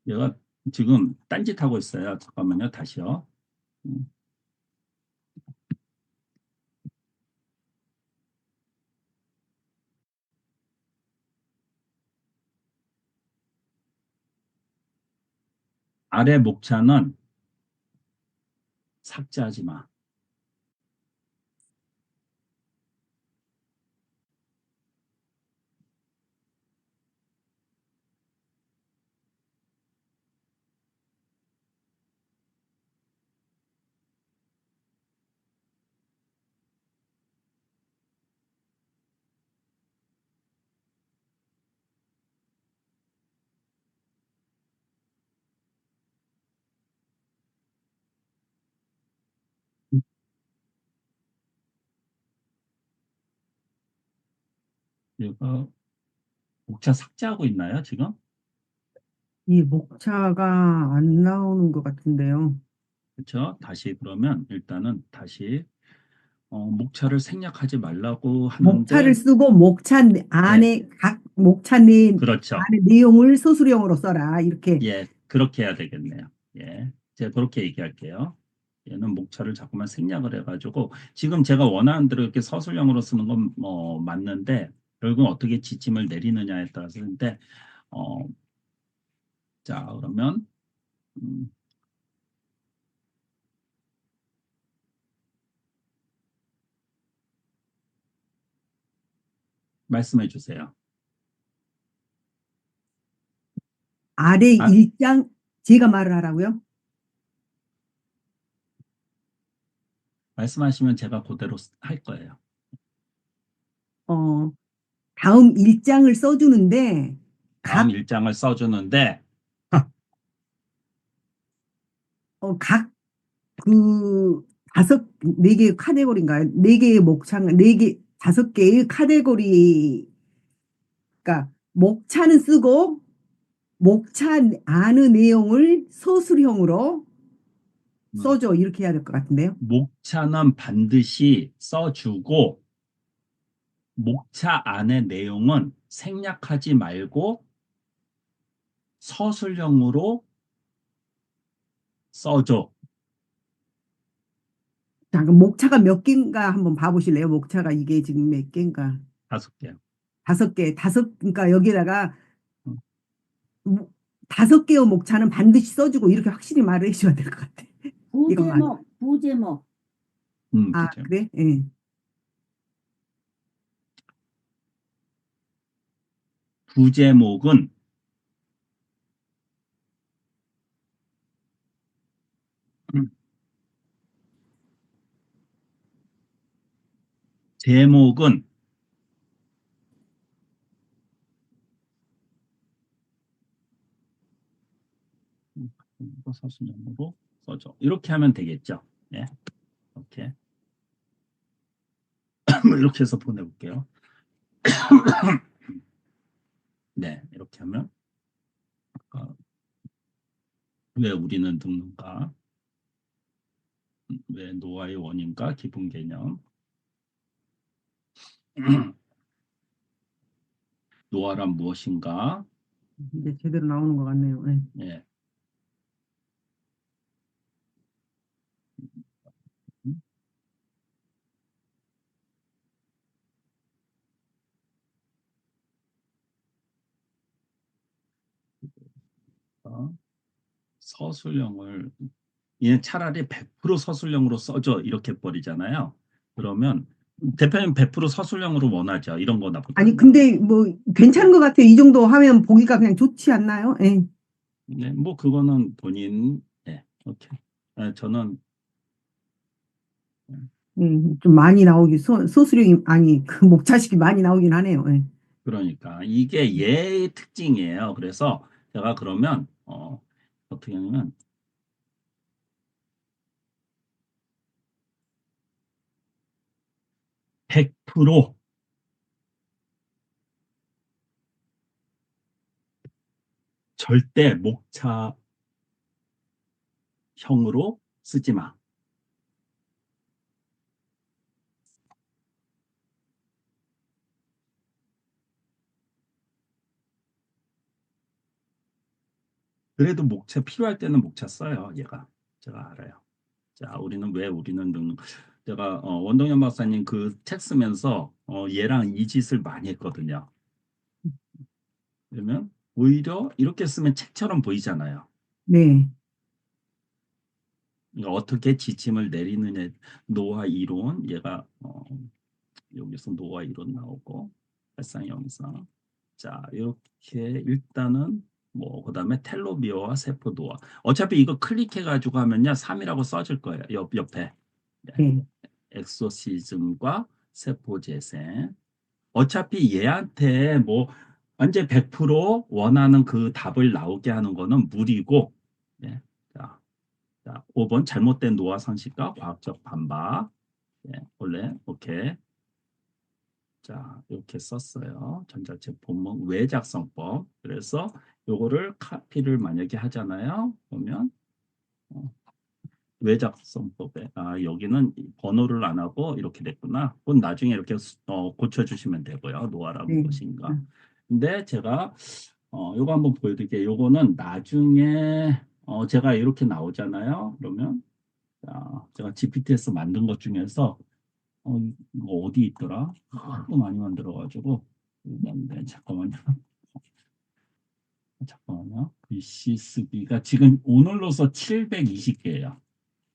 얘가 지금 딴짓하고 있어요. 잠깐만요. 다시요. 음, 아래 목차는 삭제하지 마. 이거 목차 삭제하고 있나요, 지금? 이 목차가 안 나오는 것 같은데요. 그렇죠? 다시 그러면 일단은 다시 목차를 생략하지 말라고 목차를 하는데 쓰고 목차 예, 안에 각 목차 내 그렇죠. 안에 내용을 소수령으로 써라. 이렇게. 예, 그렇게 해야 되겠네요. 예, 제가 그렇게 얘기할게요. 얘는 목차를 자꾸만 생략을 해가지고 지금 제가 원하는 대로 이렇게 서술형으로 쓰는 건 맞는데 결국은 어떻게 지침을 내리느냐에 따라서인데 어, 자 그러면 음, 말씀해 주세요. 아래 아, 일장 제가 말을 하라고요? 말씀하시면 제가 그대로 할 거예요. 어, 다음 일장을 써주는데 다음 각, 일장을 써주는데 각 그 네 개의 카테고리인가요? 네 개의 목차, 다섯 개의 카테고리, 그러니까 목차는 쓰고 목차 안의 내용을 소수형으로 음, 써줘. 이렇게 해야 될 것 같은데요. 목차는 반드시 써주고 목차 안의 내용은 생략하지 말고 서술형으로 써줘. 자, 그럼 목차가 몇 개인가 한번 봐보실래요? 목차가 이게 지금 몇 개인가? 5개. 다섯 개, 그러니까 여기다가 음, 뭐, 다섯 개의 목차는 반드시 써주고 이렇게 확실히 말을 해줘야 될 것 같아. 이것만. 부제목. 아, 그죠. 그래? 예. 부제목은 음, 제목은 서술형으로 써줘. 이렇게 하면 되겠죠. 예, 이렇게 이렇게 해서 보내볼게요. 네, 이렇게 하면 어, 왜 우리는 듣는가? 왜 노아의 원인과 기본 개념? 노아란 무엇인가? 이제 제대로 나오는 것 같네요. 예. 예. 어, 서술형을 얘 차라리 100% 서술형으로 써줘 이렇게 버리잖아요. 그러면 대표님 100% 서술형으로 원하죠. 이런 거나 아니, 보다는. 근데 뭐 괜찮은 것 같아요. 이 정도 하면 보기가 그냥 좋지 않나요? 예. 네, 뭐 그거는 본인 오케이. 저는 좀 많이 나오기, 소수령이, 아니, 그 목차식이 많이 나오긴 하네요. 예. 그러니까 이게 얘의 특징이에요. 그래서 제가 그러면 어떻게 하냐면 100% 절대 목차형으로 쓰지 마. 그래도 목차 필요할 때는 목차 써요. 얘가 제가 알아요. 자, 우리는 제가 원동현 박사님 그 책 쓰면서 얘랑 이 짓을 많이 했거든요. 그러면 오히려 이렇게 쓰면 책처럼 보이잖아요. 네. 그러니까 어떻게 지침을 내리느냐 노화 이론 얘가 여기서 노화 이론 나오고 발상형상 자 이렇게 일단은 뭐 그다음에 텔로미어와 세포 노화 어차피 이거 클릭해 가지고 하면요 3이라고 써질 거예요 옆에 네. 네. 엑소시즘과 세포 재생 어차피 얘한테 뭐 완전 100% 원하는 그 답을 나오게 하는 거는 무리고 네. 자, 5번 잘못된 노화 상식과 과학적 반박. 네, 원래 오케이. 자, 이렇게 썼어요. 전자책 본문 외작성법. 그래서 요거를 카피를 만약에 하잖아요. 그러면 어, 외작성법에 여기는 번호를 안 하고 이렇게 됐구나. 그건 나중에 이렇게 고쳐주시면 되고요. 노아라는 네. 것인가. 근데 제가 요거 한번 보여드릴게요. 요거는 나중에 제가 이렇게 나오잖아요. 그러면 자, 제가 GPT에서 만든 것 중에서 이거 어디 있더라? 하도 많이 만들어가지고 네, 잠깐만요. 잠깐만요. 글씨 쓰기가 지금 오늘로서 720개예요.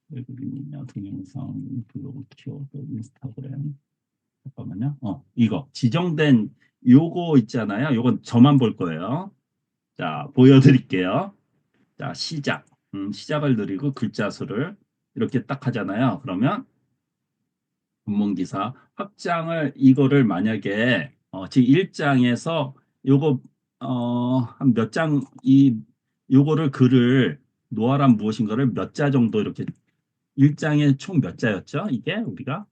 외국인이냐, 동영상, 블로그, 키워드, 인스타그램. 잠깐만요. 이거 지정된 요거 있잖아요. 요건 저만 볼 거예요. 자, 보여드릴게요. 자, 시작. 시작을 누르고 글자 수를 이렇게 딱 하잖아요. 그러면 본문기사 확장을 이거를 만약에 지금 1장에서 요거 한 몇 장 요거를 글을 노아란 무엇인가를 몇 자 정도 이렇게 1장에 총 몇 자였죠? 이게 우리가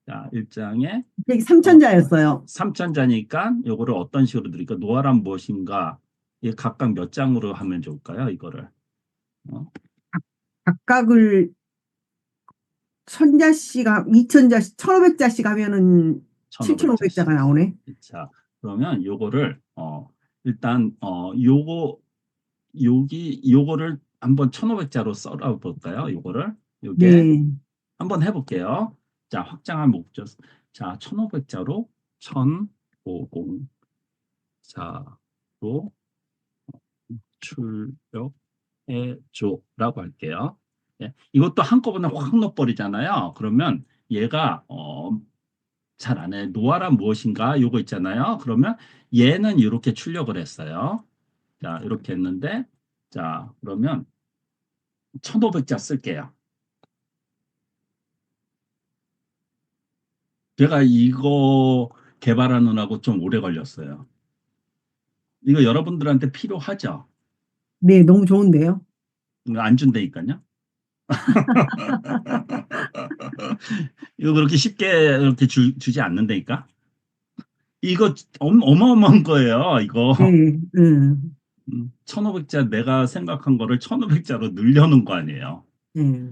자, 1장에 3천자였어요. 3천자니까 요거를 어떤 식으로 드릴까? 노아란 무엇인가? 이 각각 몇 장으로 하면 좋을까요? 이거를 각각을 1000자씩, 2000자씩, 1500자씩 하면은 1500자씩. 7500자가 나오네. 자, 그러면 요거를 일단 요거를 한번 1500자로 썰어 볼까요? 요거를 요게 네. 한번 해볼게요. 자, 확장할 목적. 자, 1500자로 1050자로 출력해줘라고 할게요. 예, 이것도 한꺼번에 확 넣어버리잖아요. 그러면 얘가 잘 안 해. 노아란 무엇인가? 요거 있잖아요. 그러면 얘는 이렇게 출력을 했어요. 자, 이렇게 했는데 자, 그러면 1500자 쓸게요. 제가 이거 개발하느라고 좀 오래 걸렸어요. 이거 여러분들한테 필요하죠? 네, 너무 좋은데요. 이거 안 준다니까요. 이거 그렇게 쉽게 이렇게 주지 않는다니까. 이거 어마어마한 거예요. 이거 네, 1500자 내가 생각한 거를 1500자로 늘려놓은 거 아니에요. 네,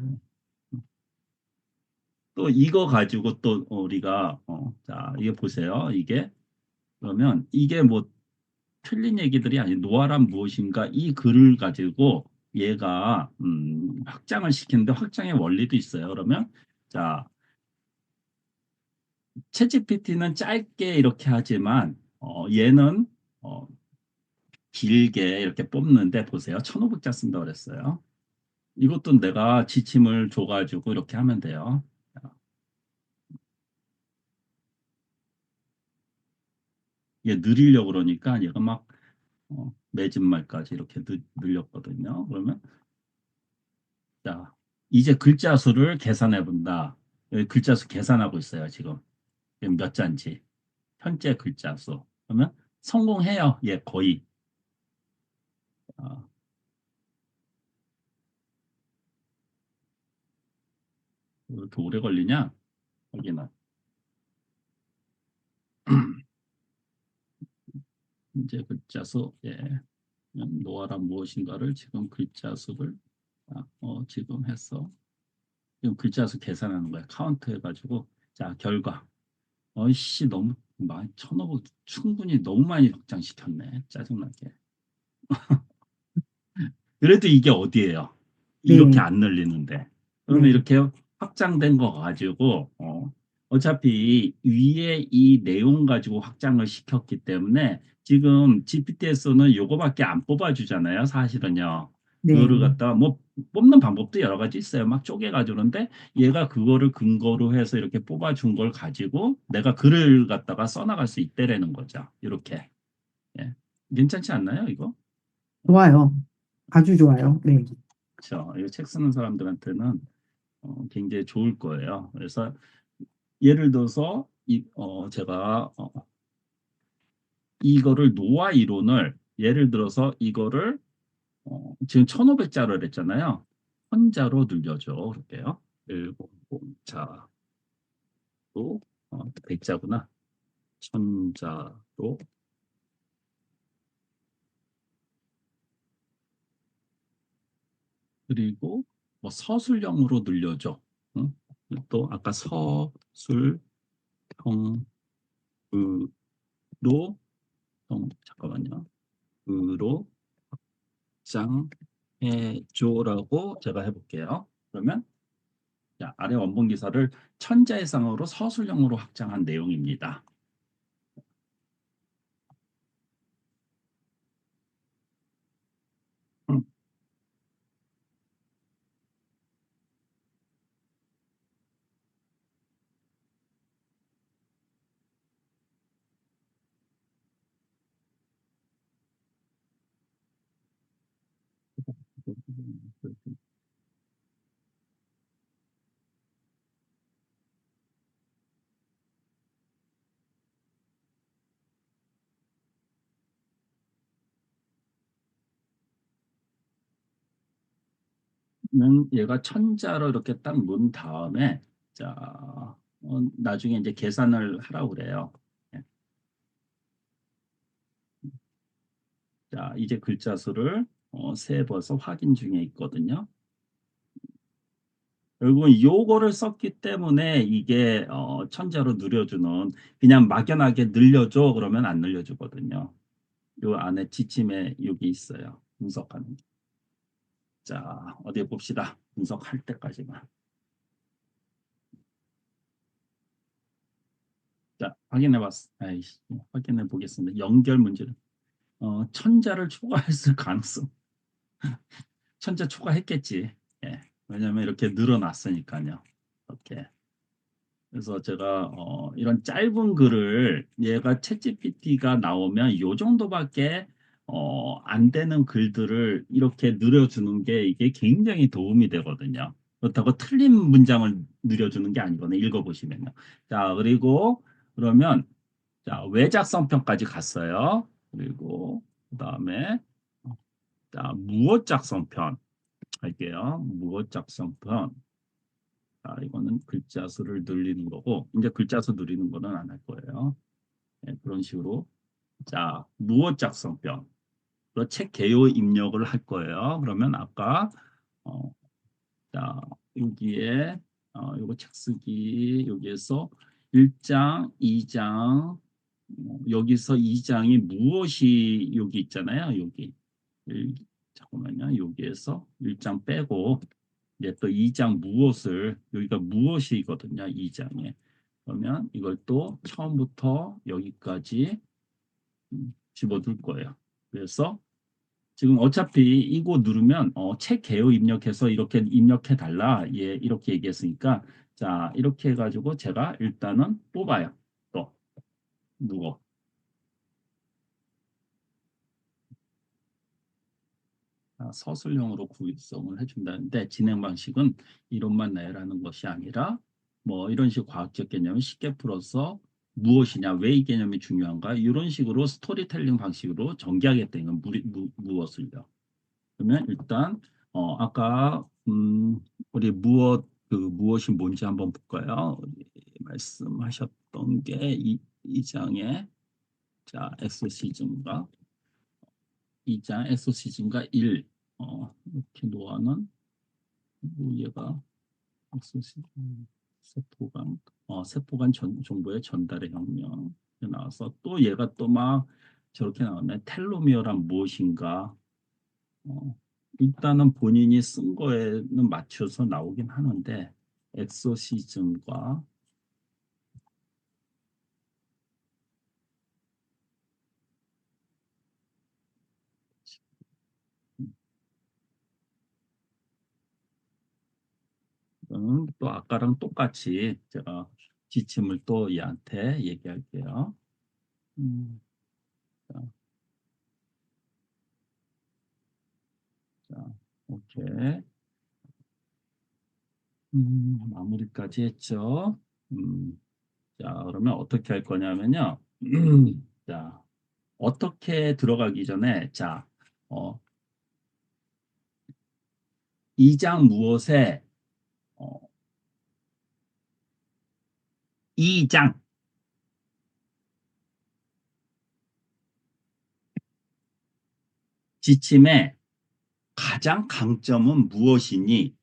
또 이거 가지고 또 우리가 자, 이게 보세요. 이게 그러면 이게 뭐 틀린 얘기들이 아닌 노아란 무엇인가 이 글을 가지고 얘가 확장을 시키는데 확장의 원리도 있어요. 그러면 자, 챗GPT는 짧게 이렇게 하지만 얘는 길게 이렇게 뽑는데 보세요. 1500자 쓴다고 그랬어요. 이것도 내가 지침을 줘가지고 이렇게 하면 돼요. 얘 느리려고 그러니까 얘가 막 맺은 말까지 이렇게 늘렸거든요. 그러면 자, 이제 글자 수를 계산해 본다. 여기 글자 수 계산하고 있어요, 지금. 지금 몇 자인지. 현재 글자 수. 그러면 성공해요. 예, 거의. 왜 이렇게 오래 걸리냐? 여기는. 현재 글자 수. 예. 노아란 무엇인가를 지금 글자 수를 지금 했어. 지금 글자 수 계산하는 거야. 카운트 해가지고. 자, 결과. 어이씨, 너무 많이, 1500 충분히 너무 많이 확장시켰네. 짜증나게. 그래도 이게 어디예요? 이렇게 네, 안 늘리는데. 그러면 네, 이렇게 확장된 거 가지고, 어차피 위에 이 내용 가지고 확장을 시켰기 때문에 지금 GPT에서는 요거밖에 안 뽑아주잖아요. 사실은요. 그거를 네. 갖다가 뭐 뽑는 방법도 여러 가지 있어요. 막 쪼개가지고 그런데 얘가 그거를 근거로 해서 이렇게 뽑아준 걸 가지고 내가 글을 갖다가 써나갈 수 있다라는 거죠. 이렇게. 예. 괜찮지 않나요, 이거? 좋아요. 아주 좋아요. 네, 그렇죠. 이거 책 쓰는 사람들한테는 굉장히 좋을 거예요. 그래서 예를 들어서 제가 이거를 노아 이론을 예를 들어서 이거를 지금 1500자로 했잖아요. 1000자로 늘려줘. 그럴게요. 100자로 100자구나. 천자로 그리고 뭐 서술형으로 늘려줘. 응? 또 아까 서술형으로 잠깐만요. 으로 확장해줘라고 제가 해볼게요. 그러면 자, 아래 원본 기사를 천자해상으로 서술형으로 확장한 내용입니다. 음, 얘가 천자로 이렇게 딱 놓은 다음에 자 나중에 이제 계산을 하라고 그래요. 예. 자 이제 글자 수를 세버서 확인 중에 있거든요. 결국은 요거를 썼기 때문에 이게 천자로 늘려주는 그냥 막연하게 늘려줘 그러면 안 늘려주거든요. 요 안에 지침에 여기 있어요. 분석하는 게. 자 어디 봅시다. 분석할 때까지만. 자 확인해 보겠습니다. 연결 문제를 천자를 초과했을 가능성. 천자 초과했겠지. 예. 왜냐면 이렇게 늘어났으니까요. 이렇게. 그래서 제가 이런 짧은 글을 얘가 챗GPT가 나오면 요 정도밖에 안 되는 글들을 이렇게 늘려주는 게 이게 굉장히 도움이 되거든요. 그렇다고 틀린 문장을 늘려주는 게 아니거든요. 읽어보시면요. 자, 그리고 그러면 자, 외작성편까지 갔어요. 그리고 그다음에 자, 무어작성편 할게요. 무어작성편. 자, 이거는 글자 수를 늘리는 거고, 이제 글자 수 늘리는 거는 안 할 거예요. 네, 그런 식으로. 자, 무어 작성편. 책 개요 입력을 할 거예요. 그러면 아까, 어, 자, 여기에, 요거 책 쓰기, 여기에서 1장, 2장, 여기서 2장이 무엇이 여기 있잖아요. 여기. 잠깐만요. 여기에서 1장 빼고, 이제 또 2장 무엇을 여기가 무엇이거든요. 2장에. 그러면 이걸 또 처음부터 여기까지 집어둘 거예요. 그래서 지금 어차피 이거 누르면 책 개요 입력해서 이렇게 입력해 달라. 예, 이렇게 얘기했으니까 자, 이렇게 해가지고 제가 일단은 뽑아요. 또 누구 서술형으로 구성을 해준다는데 진행 방식은 이론만 나열하는 것이 아니라 뭐 이런 식 과학적 개념을 쉽게 풀어서 무엇이냐, 왜 이 개념이 중요한가 이런 식으로 스토리텔링 방식으로 전개하겠다는 건 무엇을요. 그러면 일단 아까 우리 무엇이 뭔지 한번 볼까요? 말씀하셨던 게 이 장에 자 엑소시즘과 2장 엑소시즘과 1 이렇게 놓아는 얘가 엑소시즘 세포간 정보의 전달의 혁명 나와서 또 얘가 또 막 저렇게 나오네. 텔로미어란 무엇인가 일단은 본인이 쓴 거에는 맞춰서 나오긴 하는데 엑소시즘과 또 아까랑 똑같이 제가 지침을 또 얘한테 얘기할게요. 음, 자, 자, 오케이. 마무리까지 했죠. 자, 그러면 어떻게 할 거냐면요. 자, 어떻게 들어가기 전에, 자, 어, 2장 무엇에, 어, 2장, 지침의 가장 강점은 무엇이니?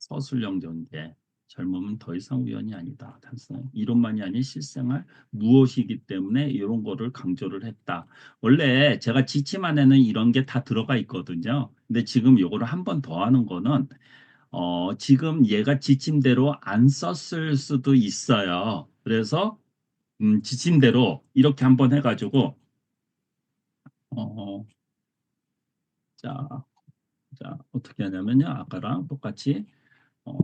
서술형 전개. 젊음은 더 이상 우연이 아니다. 단순한 이론만이 아닌 실생활 무엇이기 때문에 이런 거를 강조를 했다. 원래 제가 지침 안에는 이런 게 다 들어가 있거든요. 근데 지금 요거를 한 번 더 하는 거는 지금 얘가 지침대로 안 썼을 수도 있어요. 그래서 지침대로 이렇게 한번 해가지고 어, 자, 자 어떻게 하냐면요. 아까랑 똑같이 어,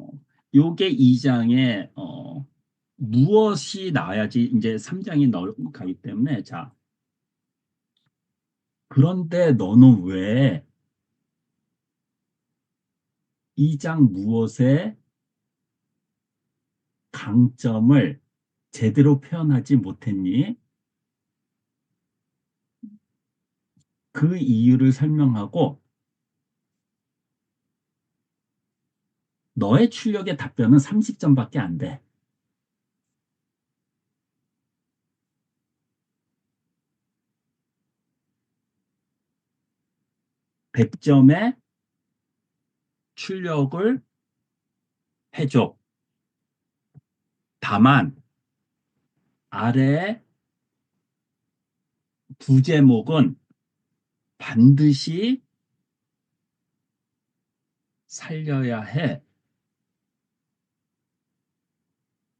요게 2장에 무엇이 나와야지 이제 3장이 가기 때문에 자 그런데 너는 왜 2장 무엇의 강점을 제대로 표현하지 못했니? 그 이유를 설명하고 너의 출력의 답변은 30점밖에 안 돼. 100점의 출력을 해줘. 다만 아래 부제목은 반드시 살려야 해.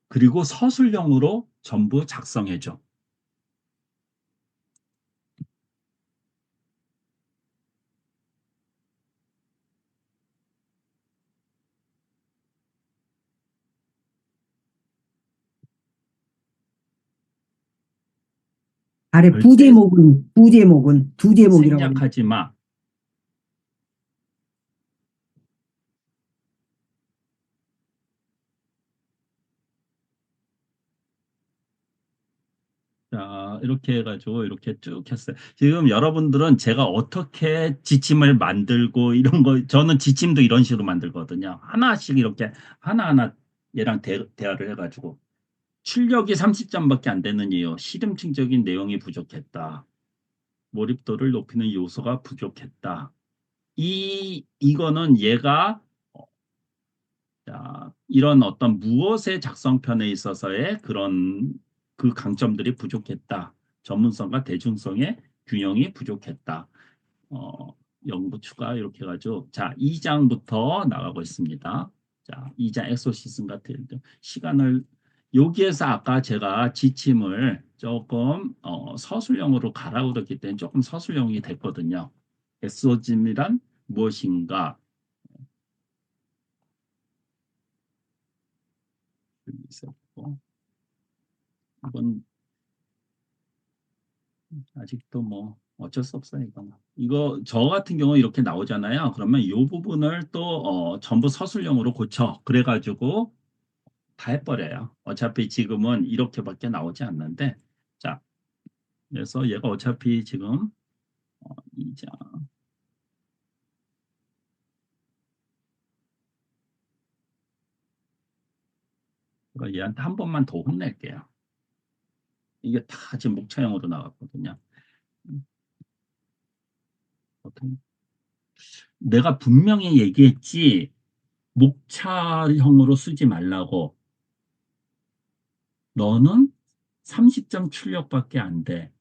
그리고 서술형으로 전부 작성해줘. 아래 절대 부제목은 두 제목이라고 그래요. 생략하지 마. 자, 이렇게 해가지고 이렇게 쭉 했어요. 지금 여러분들은 제가 어떻게 지침을 만들고 이런 거, 저는 지침도 이런 식으로 만들거든요. 하나씩 이렇게 하나하나 얘랑 대화를 해가지고 출력이 30점밖에 안 되는 이유, 실험층적인 내용이 부족했다. 몰입도를 높이는 요소가 부족했다. 이거는 얘가 자, 이런 어떤 무엇의 작성편에 있어서의 그런 그 강점들이 부족했다. 전문성과 대중성의 균형이 부족했다. 연구 추가 이렇게 해가지고 자, 2장부터 나가고 있습니다. 자, 2장 엑소시즘 같은 시간을 여기에서 아까 제가 지침을 조금 서술형으로 가라고 그랬기 때문에 조금 서술형이 됐거든요. 엑소즘이란 무엇인가? 있었고 이건 아직도 뭐 어쩔 수 없어요. 이거 저 같은 경우 이렇게 나오잖아요. 그러면 이 부분을 또 전부 서술형으로 고쳐. 그래가지고 다 해버려요. 어차피 지금은 이렇게밖에 나오지 않는데 자 그래서 얘가 어차피 지금 이자 얘한테 한 번만 더 혼낼게요. 이게 다 지금 목차형으로 나왔거든요. 어떻게 내가 분명히 얘기했지 목차형으로 쓰지 말라고. 너는 30점 출력밖에 안 돼.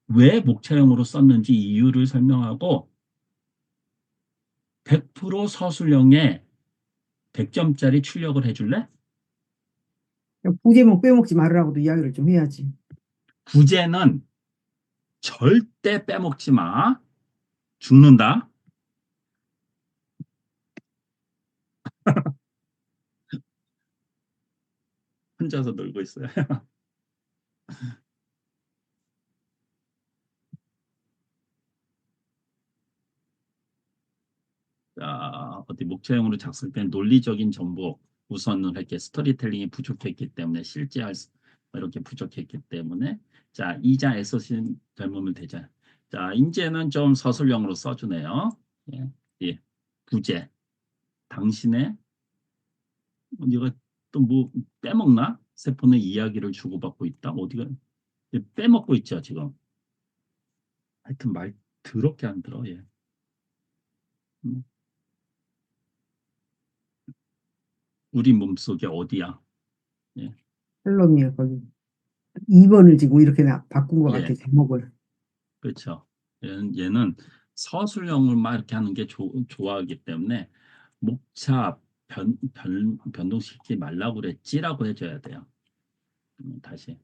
왜 목차형으로 썼는지 이유를 설명하고 100% 서술형에 100점짜리 출력을 해줄래? 부제목 빼먹지 말으라고도 이야기를 좀 해야지. 부제는 절대 빼먹지 마. 죽는다. 혼자서 놀고 있어요. 자, 어디 목차형으로 작성된 논리적인 정보 우선을 할게 스토리텔링이 부족했기 때문에 이렇게 부족했기 때문에 자, 2장 애써신 젊음을 대자. 자, 이제는 좀 서술형으로 써주네요. 예, 예. 부제. 당신의 얘가 또 뭐 빼먹나? 세포는 이야기를 주고받고 있다. 어디가 얘 빼먹고 있죠 지금. 하여튼 말 더럽게 안 들어 얘. 음. 우리 몸속에 어디야? 예. 텔로미어 거기 2번을 지금 이렇게 바꾼 것 같아 예. 제목을. 그렇죠. 얘는 서술형을 막 이렇게 하는 게 좋아하기 때문에 목차 변동시키지 말라고 그랬지라고 해줘야 돼요. 다시.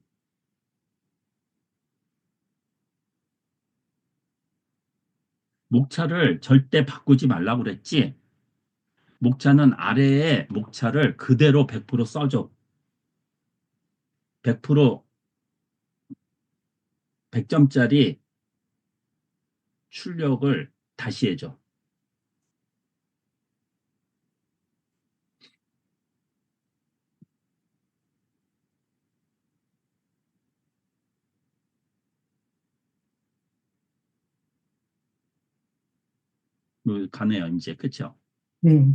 목차를 절대 바꾸지 말라고 그랬지. 목차는 아래에 목차를 그대로 100% 써줘. 100% 100점짜리 출력을 다시 해줘. 가네요, 이제. 그쵸? 네.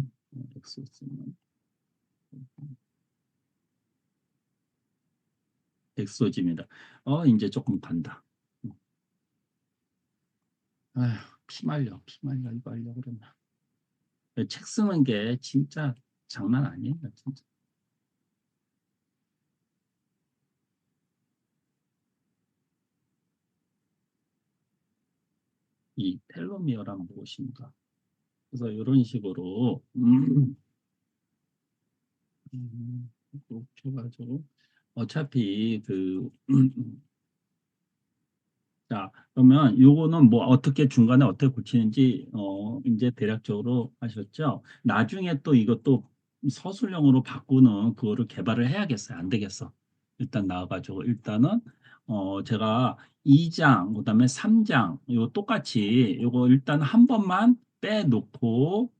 엑소집니다. 이제 조금 간다. 아휴, 피 말려, 이거 하려고 그랬나. 책 쓰는 게 진짜 장난 아니에요, 진짜. 이 텔로미어란 무엇인가. 그래서 이런 식으로, 이렇게 해가지고, 어차피 자, 그러면 요거는 뭐 어떻게 중간에 어떻게 고치는지 이제 대략적으로 하셨죠? 나중에 또 이것도 서술형으로 바꾸는 그거를 개발을 해야겠어요. 안 되겠어. 일단 나와가지고 일단은 제가 2장 그다음에 3장 요 똑같이 요거 일단 한 번만 빼놓고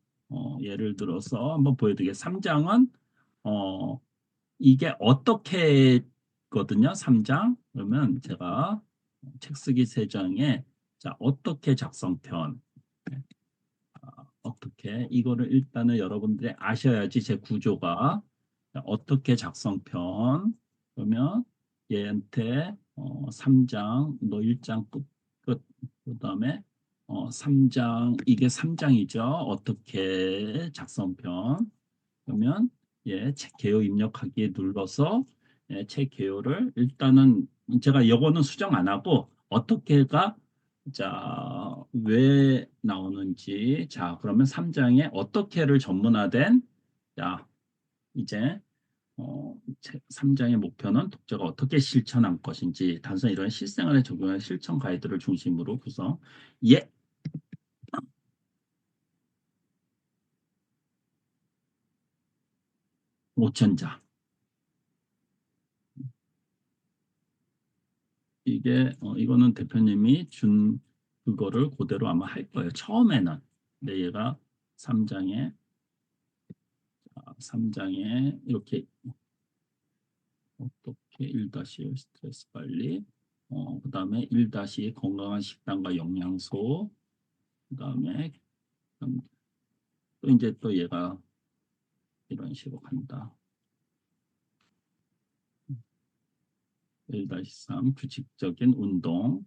예를 들어서 한번 보여드릴게요. 3장은 이게 어떻게 거든요. 3장. 그러면 제가 책 쓰기 3장에 자, 어떻게 작성편. 어떻게 이거를 일단은 여러분들이 아셔야지 제 구조가 자, 어떻게 작성편. 그러면 얘한테 3장 너 1장 끝. 그다음에 3장 이게 3장이죠. 어떻게 작성편. 그러면 책 개요 입력하기에 눌러서 책 개요를 일단은 제가 이거는 수정 안 하고 어떻게가 자, 왜 나오는지 자, 그러면 3장에 어떻게를 전문화된 자, 이제 3장의 목표는 독자가 어떻게 실천할 것인지 단순히 이런 실생활에 적용할 실천 가이드를 중심으로 구성 예, 5천자 이게 이거는 대표님이 준 그거를 그대로 아마 할 거예요. 처음에는. 근데 얘가 3장에 이렇게 어떻게 1-1 스트레스 관리 그다음에 1- 건강한 식단과 영양소 그다음에 또 이제 또 얘가 이런 식으로 간다. 1-3 규칙적인 운동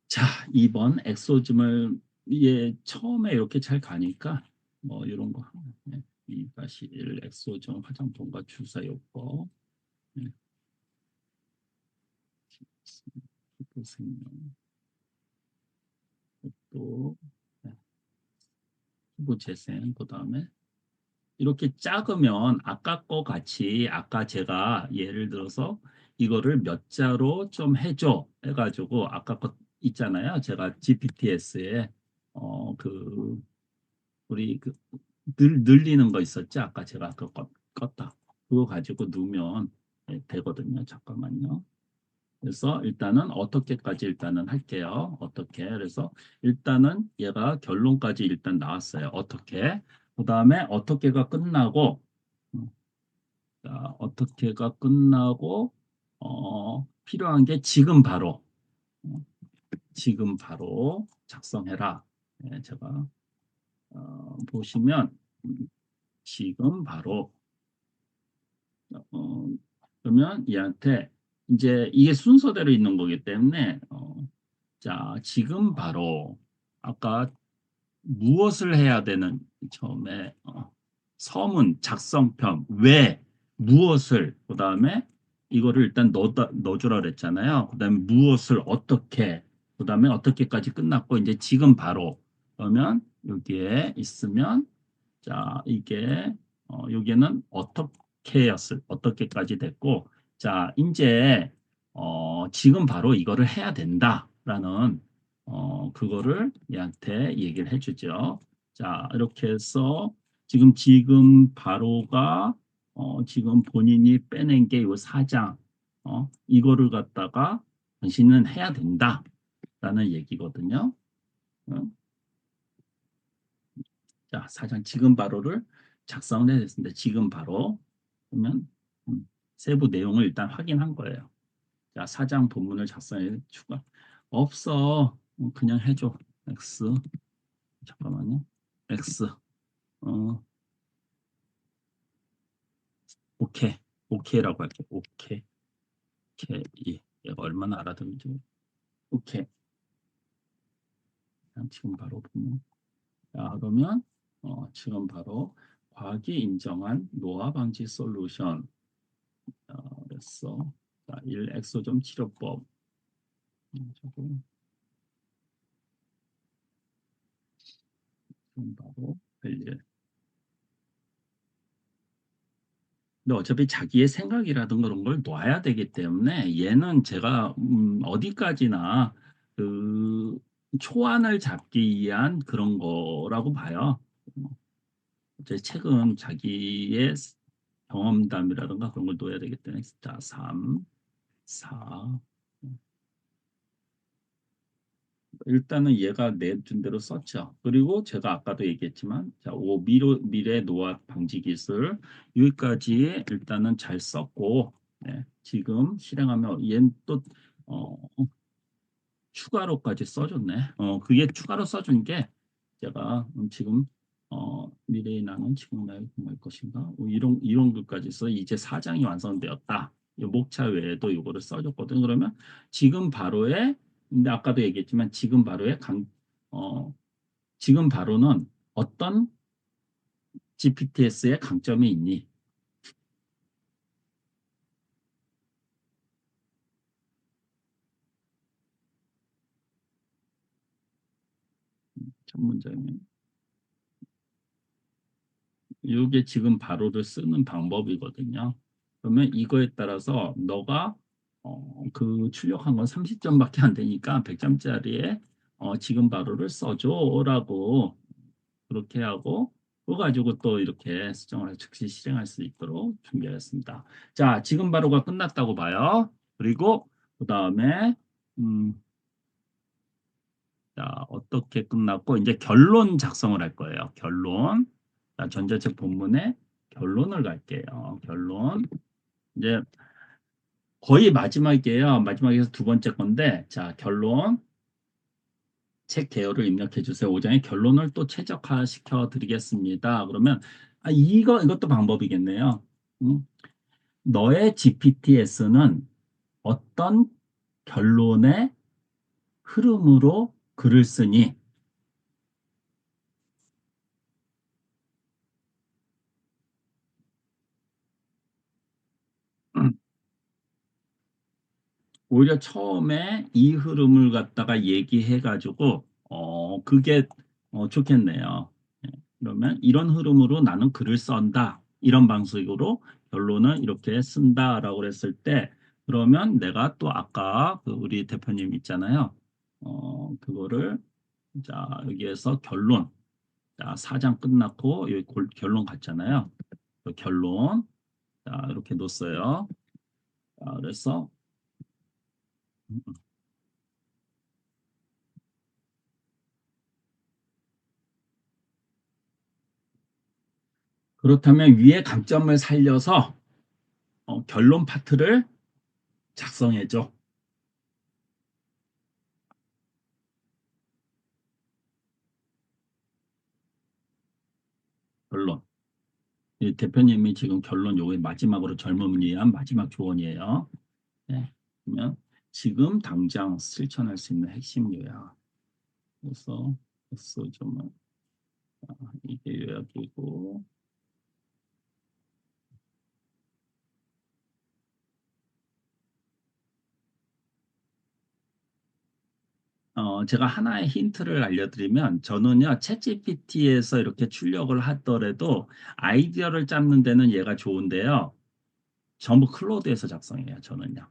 자, 2번 엑소즘을 처음에 이렇게 잘 가니까 뭐 이런 거 2-1 엑소즘 화장품과 주사요법 네. 생명 또 피부 재생 그다음에 이렇게 작으면 아까 거 같이 아까 제가 예를 들어서 이거를 몇 자로 좀 해줘 해가지고 아까 거 있잖아요. 제가 GPTS에 그 우리 늘리는 거 있었지? 아까 제가 그거 껐다. 그거 가지고 넣으면 되거든요. 잠깐만요. 그래서 일단은 어떻게까지 일단은 할게요. 어떻게. 그래서 일단은 얘가 결론까지 일단 나왔어요. 어떻게. 그 다음에 어떻게가 끝나고 자, 어떻게가 끝나고 필요한 게 지금 바로 작성해라. 네, 제가 보시면 지금 바로 그러면 얘한테 이제 이게 순서대로 있는 거기 때문에 자, 지금 바로 아까 무엇을 해야 되는 처음에 서문, 작성편, 왜, 무엇을 그다음에 이거를 일단 넣어주라 그랬잖아요. 그다음에 무엇을 어떻게 그다음에 어떻게까지 끝났고 이제 지금 바로 그러면 여기에 있으면 자, 이게 여기는 어떻게까지 됐고 자, 이제 지금 바로 이거를 해야 된다라는 그거를 얘한테 얘기를 해주죠. 자, 이렇게 해서 지금 바로가 지금 본인이 빼낸 게 이 사장 이거를 갖다가 당신은 해야 된다라는 얘기거든요. 어? 자, 사장 지금 바로를 작성을 해야 됐습니다. 지금 바로 그러면 세부 내용을 일단 확인한 거예요. 자, 사장 본문을 작성해 추가 없어. 그냥 해줘. X 잠깐만요. X 오케이 오케이라고 할게. 오케이 오케이 얘가 얼마나 알아듣는지 오케이. 그냥 지금 바로 보면 자, 그러면 지금 바로 과학이 인정한 노화 방지 솔루션 그랬어. 자, 1 엑소점 치료법. 저거 지금 바로 벨리에. 근데 어차피 자기의 생각이라든가 그런 걸 놔야 되기 때문에 얘는 제가 어디까지나 그 초안을 잡기 위한 그런 거라고 봐요. 제 책은 자기의 경험담이라든가 그런 걸 놓아야 되기 때문에 자, 3, 4 일단은 얘가 내준 대로 썼죠. 그리고 제가 아까도 얘기했지만 자, 5 미래 노화 방지 기술 여기까지 일단은 잘 썼고 네, 지금 실행하면 얘는 또 어, 추가로까지 써줬네. 그게 추가로 써준 게 제가 지금 미래의 나는 지금 나의 공할 것인가 이런 것까지 써 이제 사장이 완성되었다. 이 목차 외에도 이거를 써줬거든. 그러면 지금 바로에 근데 아까도 얘기했지만 지금 바로에 어, 지금 바로는 어떤 GPTS의 강점이 있니? 첫 문장이면 이게 지금 바로를 쓰는 방법이거든요. 그러면 이거에 따라서 너가 그 출력한 건 30점밖에 안 되니까 100점짜리에 지금 바로를 써줘라고 그렇게 하고 그거 가지고 또 이렇게 수정을 즉시 실행할 수 있도록 준비하였습니다. 자, 지금 바로가 끝났다고 봐요. 그리고 그 다음에 자, 어떻게 끝났고 이제 결론 작성을 할 거예요. 결론. 자, 전자책 본문에 결론을 갈게요. 결론. 이제 거의 마지막이에요. 마지막에서 두 번째 건데 자, 결론. 책 개요를 입력해 주세요. 5장의 결론을 또 최적화시켜 드리겠습니다. 그러면 이것도 방법이겠네요. 너의 GPTS는 어떤 결론의 흐름으로 글을 쓰니 오히려 처음에 이 흐름을 갖다가 얘기해가지고, 그게 좋겠네요. 예, 그러면 이런 흐름으로 나는 글을 쓴다. 이런 방식으로 결론은 이렇게 쓴다라고 그랬을 때, 그러면 내가 또 아까 그 우리 대표님 있잖아요. 그거를, 자, 여기에서 결론. 자, 4장 끝났고, 여기 결론 갔잖아요. 그 결론. 자, 이렇게 놓았어요. 자, 그래서, 그렇다면 위의 강점을 살려서 결론 파트를 작성해줘. 결론. 이 대표님이 지금 결론 요게 마지막으로 젊음을 위한 마지막 조언이에요. 네. 그러면 지금 당장 실천할 수 있는 핵심 요약. 그래서 좀 이게 요약이고 제가 하나의 힌트를 알려드리면 저는요 챗GPT에서 이렇게 출력을 하더라도 아이디어를 잡는 데는 얘가 좋은데요. 전부 클로드에서 작성해요. 저는요.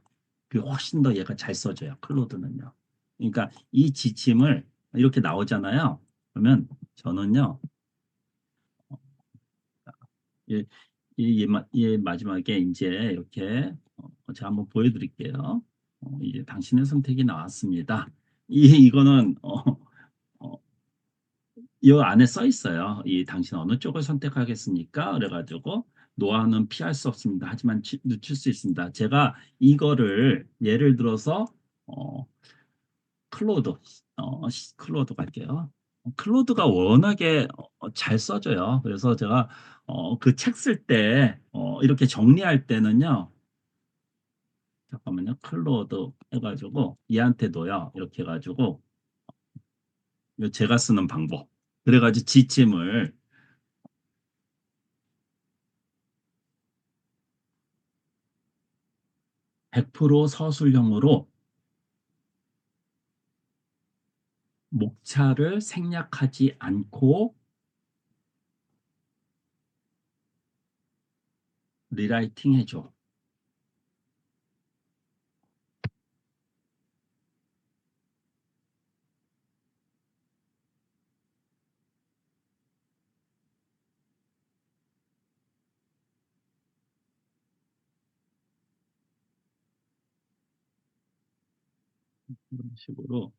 그게 훨씬 더 얘가 잘 써져요. 클로드는요. 그러니까 이 지침을 이렇게 나오잖아요. 그러면 저는요. 예, 마지막에 이제 이렇게 제가 한번 보여드릴게요. 이제 당신의 선택이 나왔습니다. 이거는 어, 이 안에 써 있어요. 이 당신 어느 쪽을 선택하겠습니까? 그래가지고 노아는 피할 수 없습니다. 하지만 늦출 수 있습니다. 제가 이거를 예를 들어서 어, 클로드, 클로드 갈게요. 클로드가 워낙에 잘 써져요. 그래서 제가 그 책 쓸 때 이렇게 정리할 때는요. 잠깐만요. 클로드 해가지고 얘한테도요. 이렇게 해가지고 이거 제가 쓰는 방법. 그래가지고 지침을 100% 서술형으로 목차를 생략하지 않고 리라이팅 해줘. 이런 식으로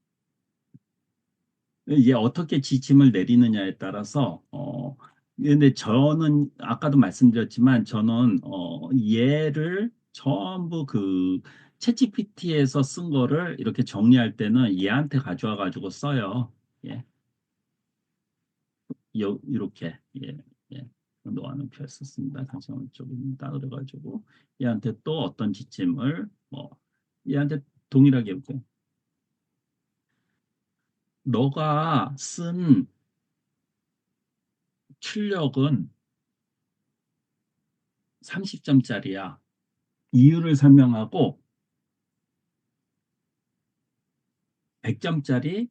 이게 어떻게 지침을 내리느냐에 따라서 근데 저는 아까도 말씀드렸지만 저는 얘를 전부 그 챗GPT에서 쓴 거를 이렇게 정리할 때는 얘한테 가져와 가지고 써요. 예. 이렇게 예. 노아는 피했었습니다. 당신 어느 쪽입니다. 그래가지고 얘한테 또 어떤 지침을 얘한테 동일하게 이렇게 너가 쓴 출력은 30점짜리야. 이유를 설명하고 100점짜리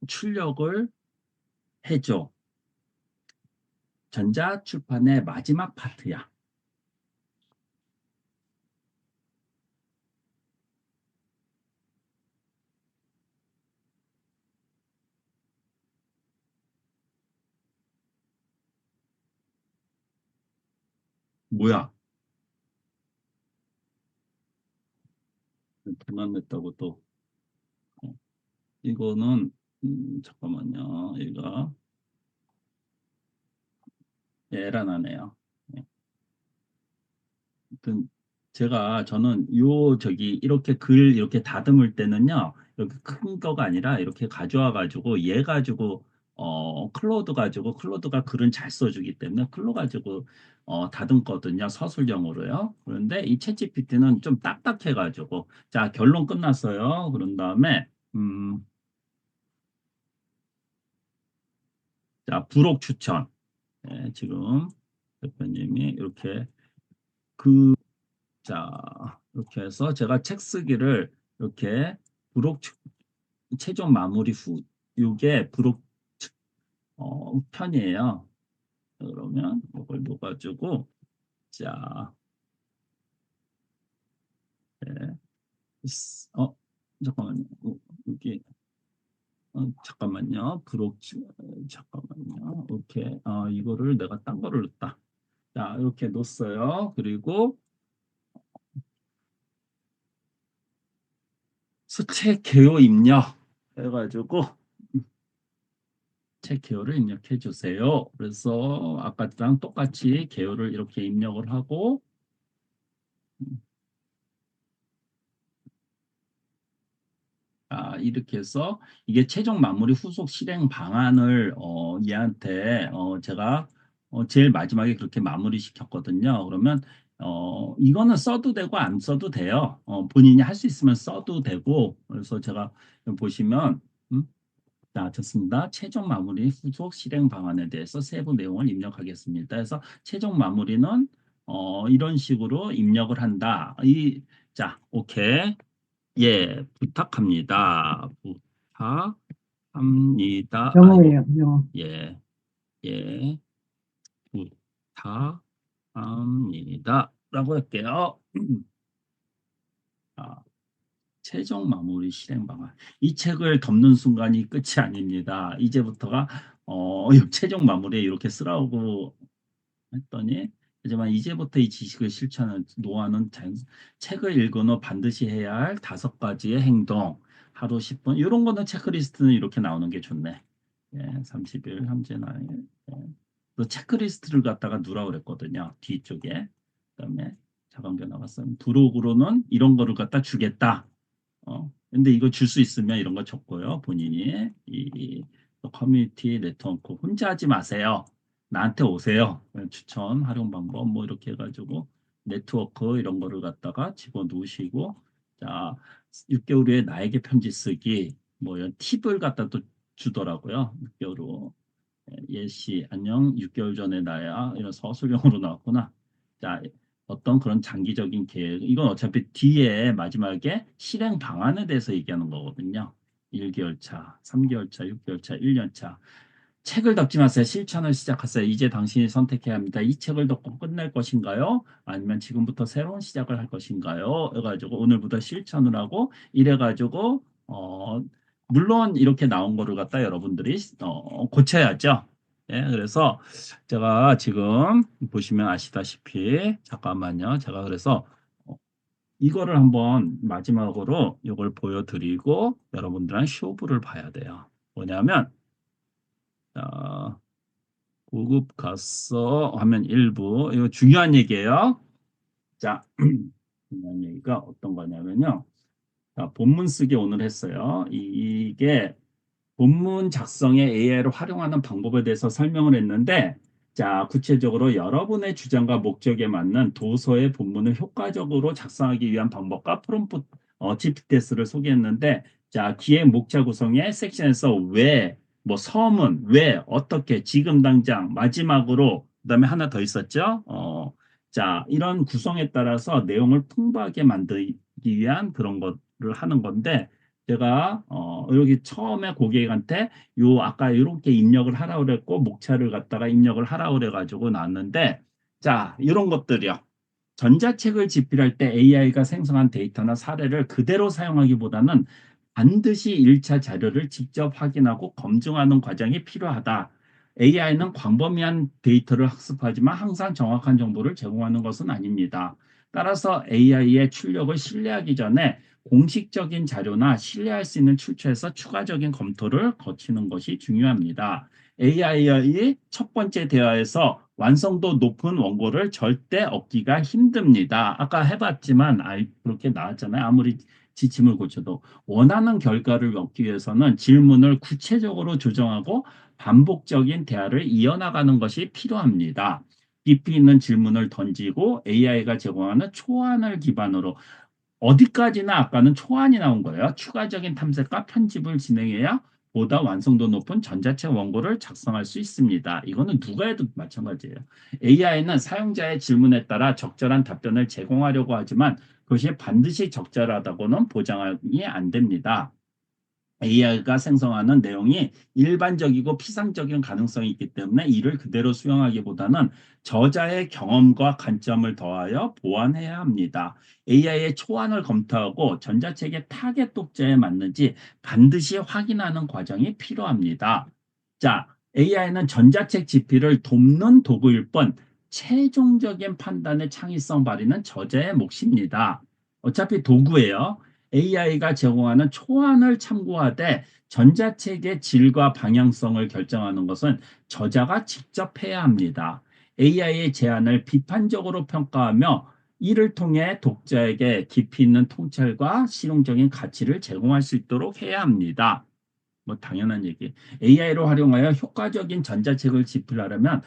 출력을 해줘. 전자출판의 마지막 파트야. 뭐야? 도난냈다고 또. 어, 이거는 잠깐만요. 얘가 에라나네요. 아무튼 저는 이렇게 글 이렇게 다듬을 때는요 이렇게 큰 거가 아니라 이렇게 가져와 가지고 얘 가지고 클로드가 글은 잘 써주기 때문에 클로 가지고 다듬거든요 서술형으로요. 그런데 이 챗GPT는 좀 딱딱해 가지고 자 결론 끝났어요. 그런 다음에 음, 자 부록 추천. 네, 지금 대표님이 이렇게 자, 이렇게 해서 제가 책 쓰기를 이렇게 부록 최종 마무리 후 이게 부록 편이에요. 그러면 이걸 놓아주고 자, 네. 잠깐만요. 여기 잠깐만요. 잠깐만요. 오케이. 이거를 내가 딴 거를 넣었다. 자, 이렇게 놓았어요. 그리고 수책 개요 입력 해가지고 책 개요를 입력해 주세요. 그래서 아까랑 똑같이 개요를 이렇게 입력을 하고 이렇게 해서 이게 최종 마무리 후속 실행 방안을 얘한테 제가 제일 마지막에 그렇게 마무리 시켰거든요. 그러면 이거는 써도 되고 안 써도 돼요. 본인이 할 수 있으면 써도 되고. 그래서 제가 보시면 자, 좋습니다. 최종 마무리 후속 실행 방안에 대해서 세부 내용을 입력하겠습니다. 그래서 최종 마무리는 이런 식으로 입력을 한다. 자, 오케이. 예, 부탁합니다. 부탁합니다. 영어예요, 영어. 예, 예, 부탁합니다. 라고 할게요. 아, 최종 마무리 실행 방안. 이 책을 덮는 순간이 끝이 아닙니다. 이제부터가 최종 마무리에 이렇게 쓰라고 했더니 하지만 이제부터 이 지식을 실천하는 노하는 책을 읽은 후 반드시 해야 할 5가지의 행동 하루 10분 이런 거는 체크리스트는 이렇게 나오는 게 좋네. 예, 30일 현재 나의 또 체크리스트를 갖다가 누라고 그랬거든요. 뒤쪽에. 그다음에 자방 변화가 쓴 부록으로는 이런 거를 갖다 주겠다. 근데 이거 줄 수 있으면 이런 거 적고요. 본인이 이 커뮤니티 네트워크 혼자 하지 마세요. 나한테 오세요. 추천, 활용 방법 뭐 이렇게 해가지고 네트워크 이런 거를 갖다가 집어넣으시고 자 6개월 후에 나에게 편지 쓰기 뭐 이런 팁을 갖다 또 주더라고요. 6개월 후 예시 안녕 6개월 전에 나야 이런 서술형으로 나왔구나. 자 어떤 그런 장기적인 계획 이건 어차피 뒤에 마지막에 실행 방안에 대해서 얘기하는 거거든요. 1개월 차, 3개월 차, 6개월 차, 1년 차. 책을 덮지 마세요. 실천을 시작하세요. 이제 당신이 선택해야 합니다. 이 책을 덮고 끝낼 것인가요? 아니면 지금부터 새로운 시작을 할 것인가요? 해가지고 오늘부터 실천을 하고 이래가지고 물론 이렇게 나온 거를 갖다 여러분들이 고쳐야죠. 예, 그래서 제가 지금 보시면 아시다시피 잠깐만요. 제가 그래서 이거를 한번 마지막으로 이걸 보여드리고 여러분들은 쇼부를 봐야 돼요. 뭐냐면 고급 갔어 하면 1부 이거 중요한 얘기예요. 자, 중요한 얘기가 어떤 거냐면요. 자, 본문 쓰기 오늘 했어요. 이게 본문 작성에 AI를 활용하는 방법에 대해서 설명을 했는데 자, 구체적으로 여러분의 주장과 목적에 맞는 도서의 본문을 효과적으로 작성하기 위한 방법과 프롬프트 GPT를 소개했는데 자, 기획 목차 구성의 섹션에서 왜, 뭐 서문, 왜, 어떻게, 지금 당장, 마지막으로 그다음에 하나 더 있었죠? 자, 이런 구성에 따라서 내용을 풍부하게 만들기 위한 그런 것을 하는 건데 제가 여기 처음에 고객한테 요 아까 이렇게 입력을 하라고 그랬고 목차를 갖다가 입력을 하라고 그래 가지고 나왔는데 자 이런 것들이요. 전자책을 집필할 때 AI가 생성한 데이터나 사례를 그대로 사용하기보다는 반드시 1차 자료를 직접 확인하고 검증하는 과정이 필요하다. AI는 광범위한 데이터를 학습하지만 항상 정확한 정보를 제공하는 것은 아닙니다. 따라서 AI의 출력을 신뢰하기 전에 공식적인 자료나 신뢰할 수 있는 출처에서 추가적인 검토를 거치는 것이 중요합니다. AI의 첫 번째 대화에서 완성도 높은 원고를 절대 얻기가 힘듭니다. 아까 해봤지만 그렇게 나왔잖아요. 아무리 지침을 고쳐도 원하는 결과를 얻기 위해서는 질문을 구체적으로 조정하고 반복적인 대화를 이어나가는 것이 필요합니다. 깊이 있는 질문을 던지고 AI가 제공하는 초안을 기반으로 어디까지나 아까는 초안이 나온 거예요. 추가적인 탐색과 편집을 진행해야 보다 완성도 높은 전자책 원고를 작성할 수 있습니다. 이거는 누가 해도 마찬가지예요. AI는 사용자의 질문에 따라 적절한 답변을 제공하려고 하지만 그것이 반드시 적절하다고는 보장이 안 됩니다. AI가 생성하는 내용이 일반적이고 피상적인 가능성이 있기 때문에 이를 그대로 수용하기보다는 저자의 경험과 관점을 더하여 보완해야 합니다. AI의 초안을 검토하고 전자책의 타겟 독자에 맞는지 반드시 확인하는 과정이 필요합니다. 자, AI는 전자책 집필을 돕는 도구일 뿐 최종적인 판단의 창의성 발휘는 저자의 몫입니다. 어차피 도구예요. AI가 제공하는 초안을 참고하되 전자책의 질과 방향성을 결정하는 것은 저자가 직접 해야 합니다. AI의 제안을 비판적으로 평가하며 이를 통해 독자에게 깊이 있는 통찰과 실용적인 가치를 제공할 수 있도록 해야 합니다. 뭐 당연한 얘기. AI를 활용하여 효과적인 전자책을 집필하려면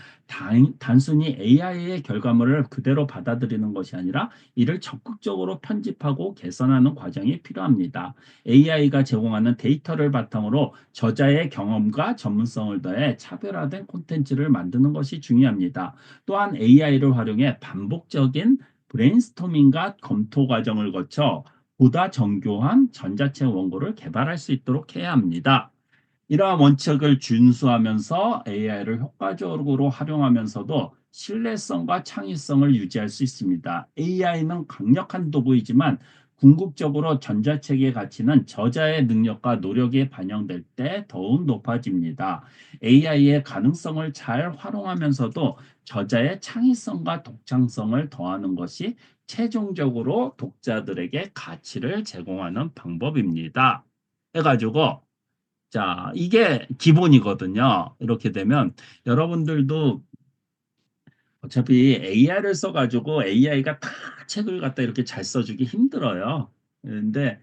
단순히 AI의 결과물을 그대로 받아들이는 것이 아니라 이를 적극적으로 편집하고 개선하는 과정이 필요합니다. AI가 제공하는 데이터를 바탕으로 저자의 경험과 전문성을 더해 차별화된 콘텐츠를 만드는 것이 중요합니다. 또한 AI를 활용해 반복적인 브레인스토밍과 검토 과정을 거쳐 보다 정교한 전자책 원고를 개발할 수 있도록 해야 합니다. 이러한 원칙을 준수하면서 AI를 효과적으로 활용하면서도 신뢰성과 창의성을 유지할 수 있습니다. AI는 강력한 도구이지만 궁극적으로 전자책의 가치는 저자의 능력과 노력이 반영될 때 더욱 높아집니다. AI의 가능성을 잘 활용하면서도 저자의 창의성과 독창성을 더하는 것이 최종적으로 독자들에게 가치를 제공하는 방법입니다. 해가지고 자, 이게 기본이거든요. 이렇게 되면 여러분들도 어차피 AI를 써가지고 AI가 다 책을 갖다 이렇게 잘 써주기 힘들어요. 근데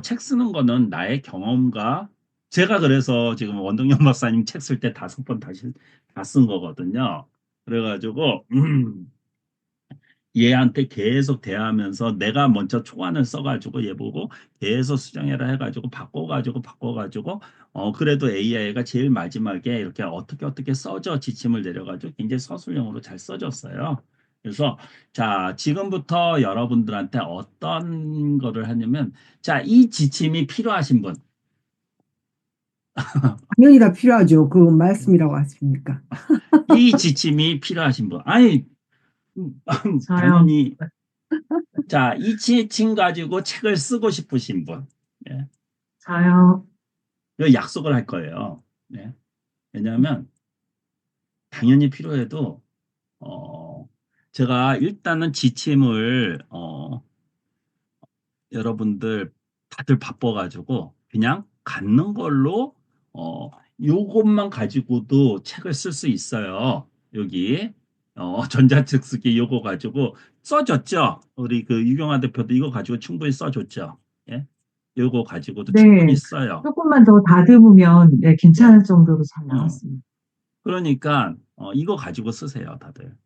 책 쓰는 거는 나의 경험과 제가 그래서 지금 원동영 박사님 책 쓸 때 5번 다시 다 쓴 거거든요. 그래가지고 얘한테 계속 대하면서 내가 먼저 초안을 써가지고 얘 보고 계속 수정해라 해가지고 바꿔가지고 그래도 AI가 제일 마지막에 이렇게 어떻게 써줘 지침을 내려가지고 굉장히 서술형으로 잘 써줬어요. 그래서 자 지금부터 여러분들한테 어떤 거를 하냐면 자 이 지침이 필요하신 분 당연히 다 필요하죠. 그 말씀이라고 하십니까? 이 지침이 필요하신 분 아니 저요. 당연히 자 이 지침 가지고 책을 쓰고 싶으신 분 예. 저요. 이거 약속을 할 거예요. 네. 왜냐하면 당연히 필요해도 어, 제가 일단은 지침을 여러분들 다들 바빠가지고 그냥 갖는 걸로 요것만 가지고도 책을 쓸 수 있어요. 여기 전자책 쓰기 요거 가지고 써줬죠. 우리 그 유경아 대표도 이거 가지고 충분히 써줬죠. 예? 요거 가지고도 충분히 네. 써요. 조금만 더 다듬으면 네, 네. 괜찮을 정도로 잘 어. 나왔습니다. 그러니까 이거 가지고 쓰세요, 다들.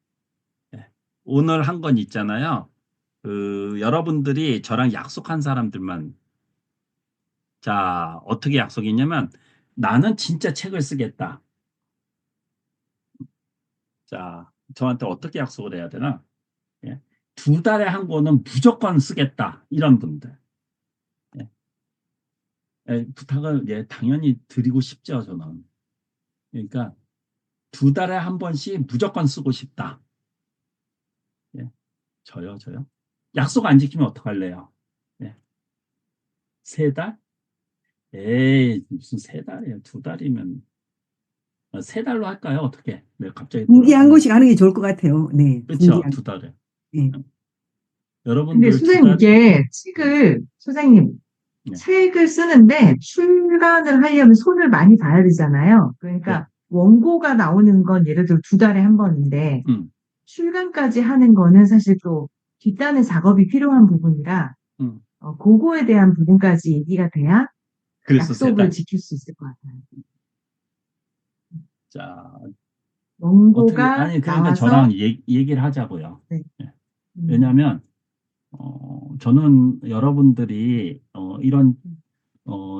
예. 오늘 한 건 있잖아요. 그 여러분들이 저랑 약속한 사람들만 자, 어떻게 약속했냐면 나는 진짜 책을 쓰겠다. 자, 저한테 어떻게 약속을 해야 되나? 예. 2달에 한 권은 무조건 쓰겠다. 이런 분들. 예. 예, 부탁을 예, 당연히 드리고 싶죠, 저는. 그러니까 2달에 한 번씩 무조건 쓰고 싶다. 예. 저요. 약속 안 지키면 어떡할래요? 예. 3달? 에이, 무슨 3달이에요. 2달이면 3달로 할까요? 어떻게? 네, 갑자기 분기 한 돌아가네. 권씩 하는 게 좋을 것 같아요. 네, 분기 그렇죠. 한. 2달에. 네. 근데 여러분들 두 선생님 달, 이게 책을 선생님 네, 책을 쓰는데 출간을 하려면 손을 많이 봐야 되잖아요. 네, 그러니까 원고가 나오는 건 예를 들어 2달에 한 번인데 음, 출간까지 하는 거는 사실 또 뒷단의 작업이 필요한 부분이라 음. 그거에 대한 부분까지 얘기가 돼야 그래서 세 약속을 달. 지킬 수 있을 것 같아요. 자, 어떻게, 원고가 아니, 그러니까 나와서 저랑 얘기를 하자고요. 네. 네. 음, 왜냐하면, 저는 여러분들이, 이런,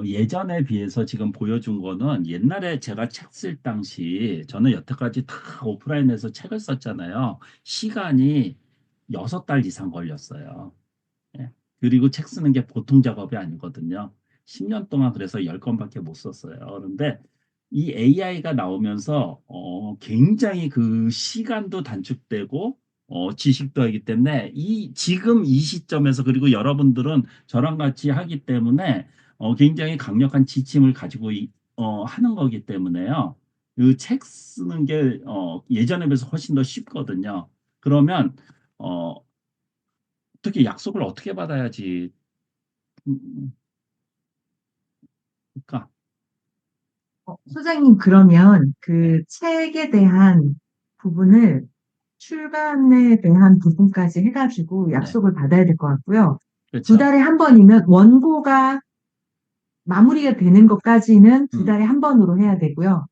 예전에 비해서 지금 보여준 거는 옛날에 제가 책 쓸 당시, 저는 여태까지 다 오프라인에서 책을 썼잖아요. 시간이 6달 이상 걸렸어요. 예. 그리고 책 쓰는 게 보통 작업이 아니거든요. 10년 동안 그래서 10권밖에 못 썼어요. 그런데 이 AI가 나오면서 굉장히 그 시간도 단축되고 지식도 하기 때문에 지금 이 시점에서 그리고 여러분들은 저랑 같이 하기 때문에 굉장히 강력한 지침을 가지고 하는 거기 때문에요. 그 책 쓰는 게 예전에 비해서 훨씬 더 쉽거든요. 그러면 어, 어떻게 약속을 어떻게 받아야지 음, 그러니까 소장님 그러면 네. 그 책에 대한 부분을 출간에 대한 부분까지 해가지고 약속을 받아야 될 것 같고요. 그렇죠. 2달에 한 번이면 원고가 마무리가 되는 것까지는 2달에 한 번으로 해야 되고요.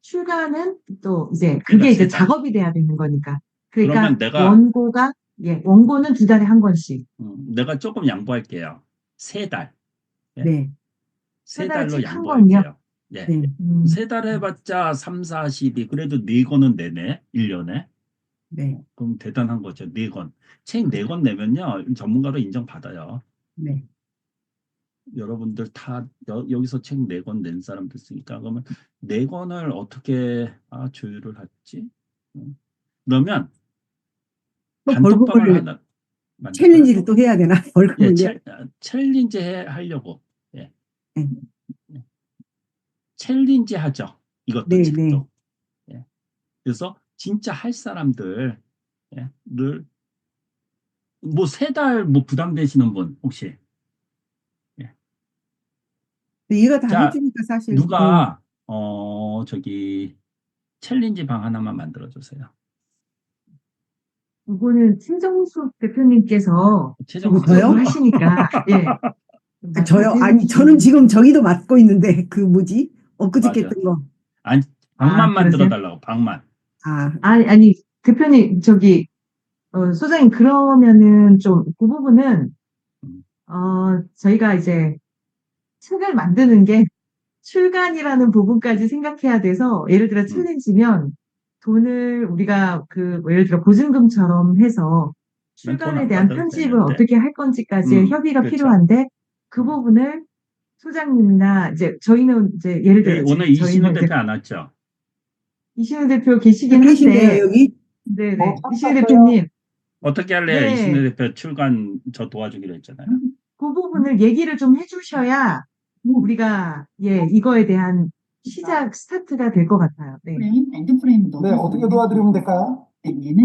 출간은 또 이제 그게 그러니까 이제 세 달. 작업이 돼야 되는 거니까. 그러니까 그러면 내가 원고는 2달에 한 번씩. 내가 조금 양보할게요. 3달. 예. 네. 3달로 책한 권이요? 양보할게요. 예. 네. 3달 해봤자 3, 4, 12. 그래도 4권은 내네. 1년에. 네. 그럼 대단한 거죠. 4권. 책 4권 내면요. 전문가로 인정받아요. 네. 여러분들 다 여기서 책 4권 낸 사람도 있으니까 그러면 4권을 어떻게 조율을 할지. 그러면 또 단톡방을 벌금을 하나 만들까요? 챌린지를 또 해야 되나? 예, 벌금을요? 챌린지 하려고. 예. 네. 챌린지 하죠. 이것도 네, 책도. 예. 그래서 진짜 할 사람들 를 뭐 3달 뭐 부담되시는 분 혹시 근데 얘가 다 자 해주니까 사실 누가 저기 챌린지 방 하나만 만들어 주세요. 이거는 최정숙 대표님께서 최정숙 저요? 적극적으로 하시니까, 예. 저요? 아니, 말씀드리고 저는 싶은데. 지금 저기도 맡고 있는데, 그 뭐지? 엊그저께 맞아. 했던 거. 아니 방만 만들어 그러세요? 달라고 방만. 아니, 대표님, 소장님, 그러면은 좀, 그 부분은, 음. 저희가 이제 책을 만드는 게 출간이라는 부분까지 생각해야 돼서, 예를 들어 챌린지면 돈을 우리가 예를 들어 보증금처럼 해서 난 돈 출간에 안 대한 받아도 편집을 되는데. 어떻게 할 건지까지의 협의가 그렇죠. 필요한데, 그 부분을 소장님이나 저희는 예를 들어, 오늘 이신우 저희는 대표 안 왔죠? 이신우 대표 계시긴 계신데요, 한데, 여기? 네네. 이신우 대표님, 어떻게 할래요? 네. 이신우 대표 출간 저 도와주기로 했잖아요. 그 부분을 얘기를 좀 해주셔야 우리가 이거에 대한 시작 스타트가 될 것 같아요. 네. 엔드프레임 네, 어떻게 도와드리면 될까요? 얘는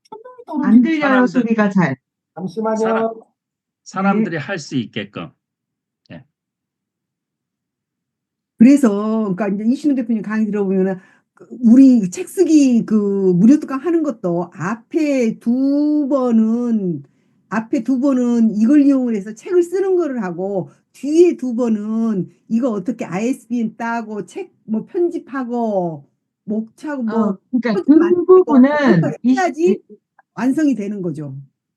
천둥이 떨어진 안 들려요, 사람들- 소리가 잘. 잠시만요. 사람들이 할 수 있게끔. 그래서, 그러니까 이제 이신우 대표님 강의 들어보면은, 우리 책 쓰기 무료 특강 하는 것도 앞에 두 번은 이걸 이용을 해서 책을 쓰는 거를 하고, 뒤에 2번은 이거 어떻게 ISBN 따고, 책 뭐 편집하고, 목차고 뭐, 그러니까 표지 만들고 부분은 그런 걸 해야지 완성이 되는 거죠.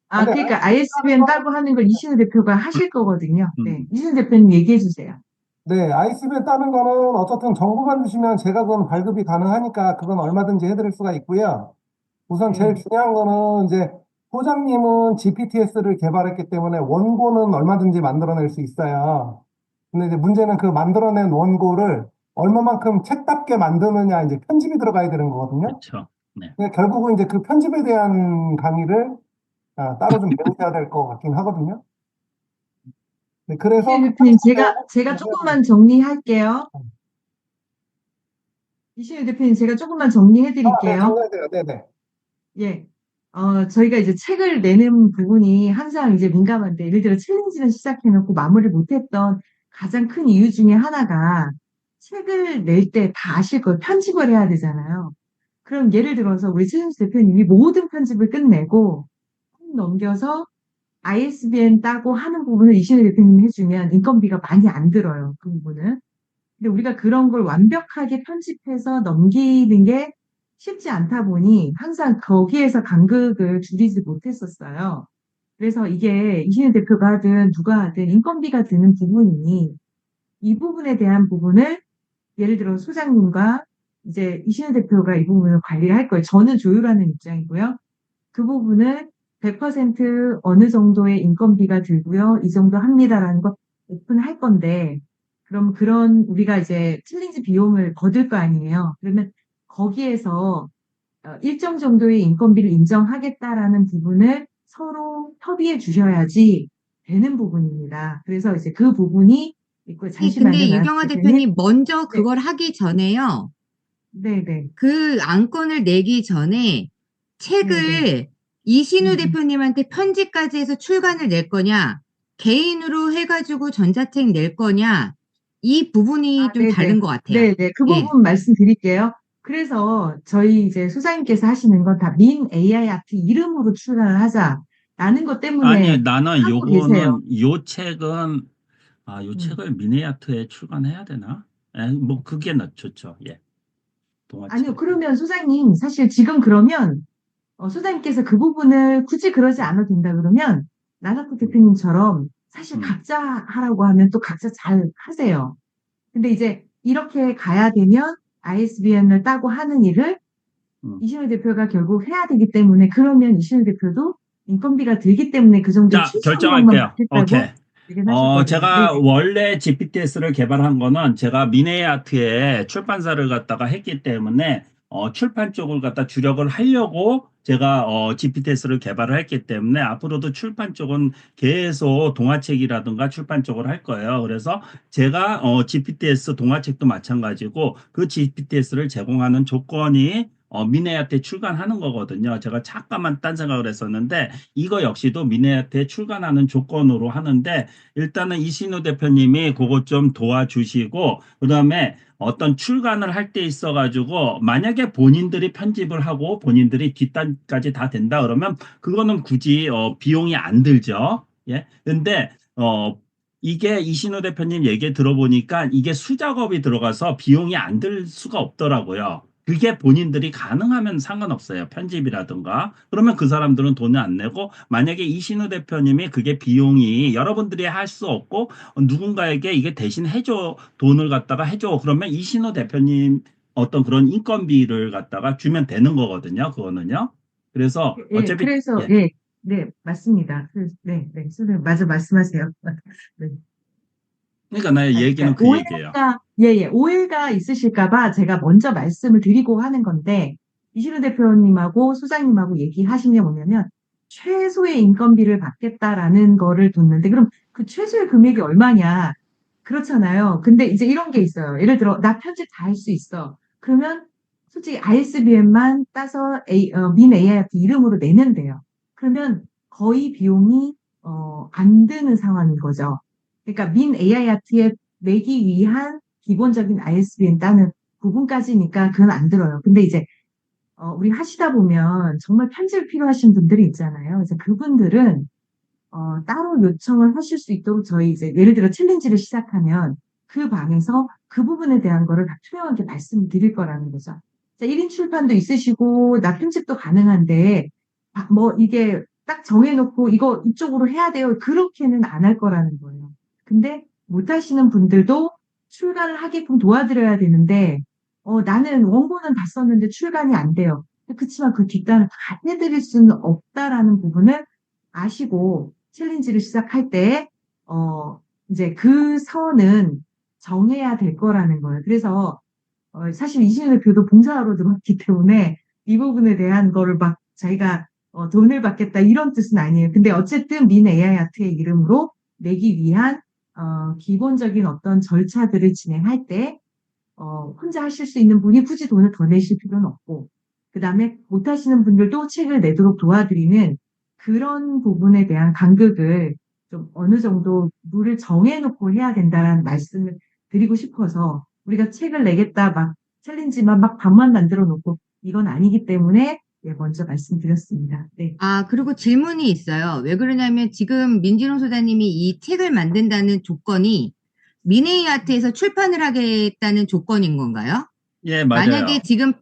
그러니까 ISBN 따고 하는 걸 이신우 대표가 하실 거거든요. 네. 음. 이신우 대표님 얘기해 주세요. 네, ISBN 따는 거는 어쨌든 정보만 주시면 제가 그건 발급이 가능하니까 그건 얼마든지 해드릴 수가 있고요. 우선 제일 중요한 거는 이제 소장님은 GPTS를 개발했기 때문에 원고는 얼마든지 만들어낼 수 있어요. 근데 이제 문제는 그 만들어낸 원고를 얼마만큼 책답게 만드느냐 이제 편집이 들어가야 되는 거거든요. 그렇죠. 네. 근데 결국은 이제 그 편집에 대한 강의를 따로 좀 배우셔야 될 것 같긴 하거든요. 네, 그래서 이신우 대표님 제가 조금만 정리할게요. 이신우 대표님 제가 조금만 정리해 네, 드릴게요. 정리하세요. 네네. 예. 저희가 이제 책을 내는 부분이 항상 이제 민감한데, 예를 들어 챌린지는 시작해놓고 마무리를 못했던 가장 큰 이유 중에 하나가 책을 낼 때 다 아실 거예요. 편집을 해야 되잖아요. 그럼 예를 들어서 우리 최진수 대표님이 모든 편집을 끝내고 넘겨서 ISBN 따고 하는 부분을 이신우 대표님이 해주면 인건비가 많이 안 들어요. 그 부분은. 근데 우리가 그런 걸 완벽하게 편집해서 넘기는 게 쉽지 않다 보니 항상 거기에서 간극을 줄이지 못했었어요. 그래서 이게 이신우 대표가 하든 누가 하든 인건비가 드는 부분이니 이 부분에 대한 부분을 예를 들어 소장님과 이제 이신우 대표가 이 부분을 관리할 거예요. 저는 조율하는 입장이고요. 그 부분을 100% 어느 정도의 인건비가 들고요. 이 정도 합니다라는 거 오픈할 건데, 그럼 우리가 이제 챌린지 비용을 거둘 거 아니에요. 그러면 거기에서 일정 정도의 인건비를 인정하겠다라는 부분을 서로 협의해 주셔야지 되는 부분입니다. 그래서 이제 그 부분이 있고, 잠시만요. 근데 유경아 대표님 먼저 네. 그걸 하기 전에요. 네네. 그 안건을 내기 전에 책을 이신우 대표님한테 편집까지 해서 출간을 낼 거냐, 개인으로 해가지고 전자책 낼 거냐, 이 부분이 좀 네네. 다른 것 같아요. 네네. 그 예. 부분 말씀드릴게요. 그래서 저희 이제 소장님께서 하시는 건 다 민 AI 아트 이름으로 출간을 하자라는 것 아니, 때문에 나는 하고 계세요. 요 책은, 요 음. 책을 미네아트에 출간해야 되나? 뭐, 그게 좋죠. 예. 아니요, 동화책. 그러면 소장님, 사실 지금 그러면, 소장님께서 그 부분을 굳이 그러지 않아도 된다 그러면, 나사코 대표님처럼 사실 음. 각자 하라고 하면 또 각자 잘 하세요. 근데 이제 이렇게 가야 되면 ISBN을 따고 하는 일을 음. 이신우 대표가 결국 해야 되기 때문에, 그러면 이신우 대표도 인건비가 들기 때문에 그 정도의 자, 출판료만 결정할게요. 받겠다고 오케이. 얘기하셨거든요. 제가 네네. 원래 GPTS를 개발한 거는 제가 미네아트에 출판사를 갖다가 했기 때문에 출판 쪽을 갖다 주력을 하려고 제가 GPTS를 개발을 했기 때문에 앞으로도 출판 쪽은 계속 동화책이라든가 출판 쪽을 할 거예요. 그래서 제가 GPTS 동화책도 마찬가지고 그 GPTS를 제공하는 조건이 미네아트에 출간하는 거거든요. 제가 잠깐만 딴 생각을 했었는데 이거 역시도 미네아트에 출간하는 조건으로 하는데 일단은 이신우 대표님이 그것 좀 도와주시고 그다음에 어떤 출간을 할 때 있어가지고 만약에 본인들이 편집을 하고 본인들이 뒷단까지 다 된다 그러면 그거는 굳이 비용이 안 들죠. 예. 근데 이게 이신우 대표님 얘기 들어보니까 이게 수작업이 들어가서 비용이 안 들 수가 없더라고요. 그게 본인들이 가능하면 상관없어요. 편집이라든가. 그러면 그 사람들은 돈을 안 내고 만약에 이신우 대표님이 그게 비용이 여러분들이 할 수 없고 누군가에게 이게 대신 해줘 돈을 갖다가 해줘 그러면 이신우 대표님 어떤 그런 인건비를 갖다가 주면 되는 거거든요. 그거는요. 그래서 예, 어차피 그래서, 예. 예, 네, 맞습니다. 네, 네, 선생님, 맞아, 말씀하세요. 네. 그러니까 나의 얘기는 그러니까 그 얘기예요. 오해가 있으실까봐 제가 먼저 말씀을 드리고 하는 건데, 이신우 대표님하고 소장님하고 얘기하신 게 뭐냐면, 최소의 인건비를 받겠다라는 거를 뒀는데, 그럼 그 최소의 금액이 얼마냐? 그렇잖아요. 근데 이제 이런 게 있어요. 예를 들어, 나 편집 다 할 수 있어. 그러면 솔직히 ISBN만 따서 민 AI 이름으로 내면 돼요. 그러면 거의 비용이 안 드는 상황인 거죠. 그러니까 민 AI 아트에 내기 위한 기본적인 ISBN 따는 부분까지니까 그건 안 들어요. 근데 이제 우리 하시다 보면 정말 편집 필요하신 분들이 있잖아요. 그래서 그분들은 따로 요청을 하실 수 있도록 저희 이제 예를 들어 챌린지를 시작하면 그 방에서 그 부분에 대한 거를 다 투명하게 말씀드릴 거라는 거죠. 자, 1인 출판도 있으시고 나 편집도 가능한데 뭐 이게 딱 정해놓고 이거 이쪽으로 해야 돼요. 그렇게는 안 할 거라는 거예요. 근데 못 하시는 분들도 출간을 하게끔 도와드려야 되는데 나는 원고는 다 썼는데 출간이 안 돼요. 그렇지만 그 뒷단을 다 해드릴 수는 없다라는 부분을 아시고 챌린지를 시작할 때, 이제 그 선은 정해야 될 거라는 거예요. 그래서, 사실 이신우 대표도 봉사하러 들어왔기 때문에 이 부분에 대한 거를 막 자기가 돈을 받겠다 이런 뜻은 아니에요. 근데 어쨌든 민 AI 아트의 이름으로 내기 위한, 기본적인 어떤 절차들을 진행할 때, 혼자 하실 수 있는 분이 굳이 돈을 더 내실 필요는 없고, 그 다음에 못하시는 분들도 책을 내도록 도와드리는 그런 부분에 대한 간극을 좀 어느 정도 룰을 정해놓고 해야 된다는 말씀을 드리고 싶어서 우리가 책을 내겠다 막 챌린지만 막 반만 만들어 놓고 이건 아니기 때문에 예, 먼저 말씀드렸습니다. 네. 그리고 질문이 있어요. 왜 그러냐면 지금 민진호 소장님이 이 책을 만든다는 조건이 미네이아트에서 출판을 하겠다는 조건인 건가요? 예, 만약에 맞아요. 지금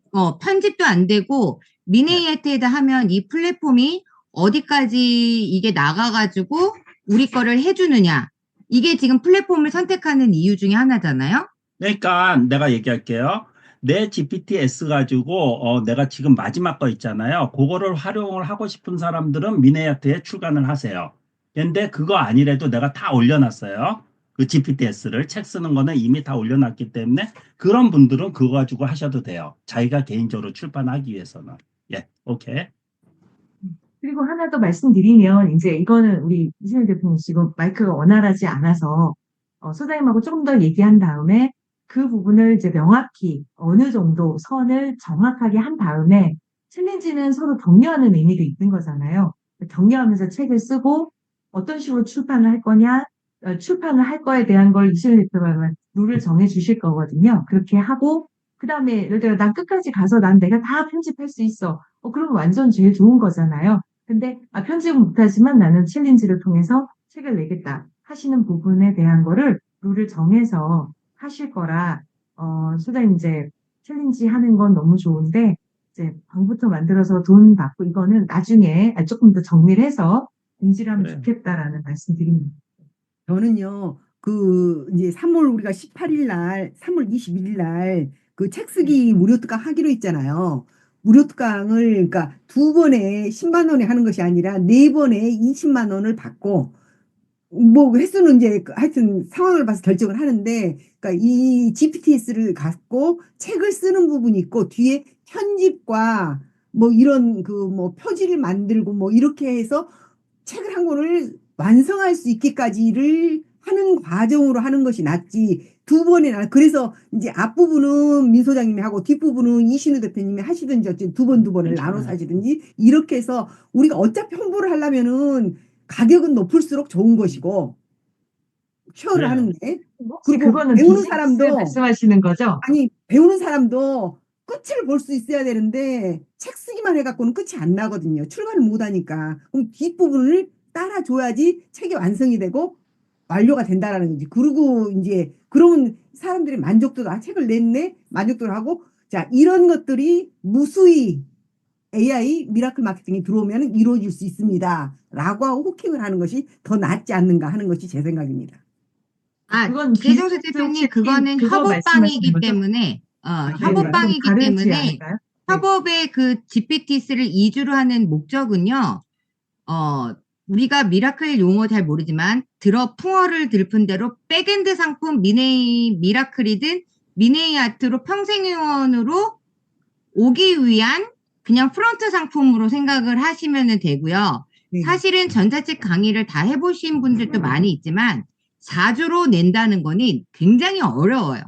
편집도 안 되고 예. 미네이아트에다 하면 이 플랫폼이 어디까지 이게 나가가지고 우리 거를 해주느냐. 이게 지금 플랫폼을 선택하는 이유 중에 하나잖아요. 그러니까 내가 얘기할게요. 내 GPT-S 가지고 내가 지금 마지막 거 있잖아요. 그거를 활용을 하고 싶은 사람들은 미네아트에 출간을 하세요. 근데 그거 아니래도 내가 다 올려놨어요. 그 GPT-S를 책 쓰는 거는 이미 다 올려놨기 때문에 그런 분들은 그거 가지고 하셔도 돼요. 자기가 개인적으로 출판하기 위해서는. 예, 오케이. 그리고 하나 더 말씀드리면 이제 이거는 우리 이진우 대표님 지금 마이크가 원활하지 않아서 소장님하고 조금 더 얘기한 다음에 그 부분을 이제 명확히 어느 정도 선을 정확하게 한 다음에 챌린지는 서로 격려하는 의미도 있는 거잖아요. 격려하면서 책을 쓰고 어떤 식으로 출판을 할 거냐, 출판을 할 거에 대한 걸 이진우 대표가 룰을 정해 주실 거거든요. 그렇게 하고 그다음에 예를 들어 난 끝까지 가서 난 내가 다 편집할 수 있어. 그럼 완전 제일 좋은 거잖아요. 근데 편집은 못하지만 나는 챌린지를 통해서 책을 내겠다 하시는 부분에 대한 거를 룰을 정해서 하실 거라 소장님 이제 챌린지 하는 건 너무 좋은데 이제 방부터 만들어서 돈 받고 이거는 나중에 조금 더 정리를 해서 공지를 하면 그래요. 좋겠다라는 말씀 드립니다. 저는요, 이제 3월 우리가 18일 날, 3월 21일 날, 그 책 쓰기 무료 특강 하기로 했잖아요. 무료 특강을, 그러니까 2번에 10만 원에 하는 것이 아니라 4번에 20만 원을 받고, 뭐, 횟수는 이제 하여튼 상황을 봐서 결정을 하는데, 그러니까 이 GPTS를 갖고 책을 쓰는 부분이 있고, 뒤에 편집과 뭐 이런 뭐 표지를 만들고 뭐 이렇게 해서 책을 한 권을 완성할 수 있기까지를 하는 과정으로 하는 것이 낫지. 2번이나 그래서 이제 앞부분은 민 소장님이 하고 뒷부분은 이신우 대표님이 하시든지 어쨌든 두 번을 나눠서 괜찮아요. 하시든지 이렇게 해서 우리가 어차피 홍보를 하려면은 가격은 높을수록 좋은 것이고 쉐어를 그래요. 하는데 혹시 그리고 그거는 배우는 비즈니스 사람도 말씀하시는 거죠? 아니 배우는 사람도 끝을 볼 수 있어야 되는데 책 쓰기만 해갖고는 끝이 안 나거든요. 출간을 못 하니까. 그럼 뒷부분을 따라줘야지 책이 완성이 되고 완료가 된다라는 거지. 그리고 이제 그러면 사람들이 만족도도 책을 냈네 만족도를 하고 자 이런 것들이 무수히 AI 미라클 마케팅이 들어오면 이루어질 수 있습니다. 라고 하고 호킹을 하는 것이 더 낫지 않는가 하는 것이 제 생각입니다. 그건 최종수 비즈니스 대표님, 호킹 그거는 그거 말씀하시는 협업방이기 거죠? 때문에, 네네. 좀 협업방이기 다르지 때문에, 않을까요? 네. 협업의 그 GPTS를 이주로 하는 목적은요, 우리가 미라클 용어 잘 모르지만, 풍어를 들푼 대로 백엔드 상품 미라클이든 미네이 아트로 평생회원으로 오기 위한 그냥 프론트 상품으로 생각을 하시면 되고요. 네. 사실은 전자책 강의를 다 해보신 분들도 많이 있지만 4주로 낸다는 거는 굉장히 어려워요.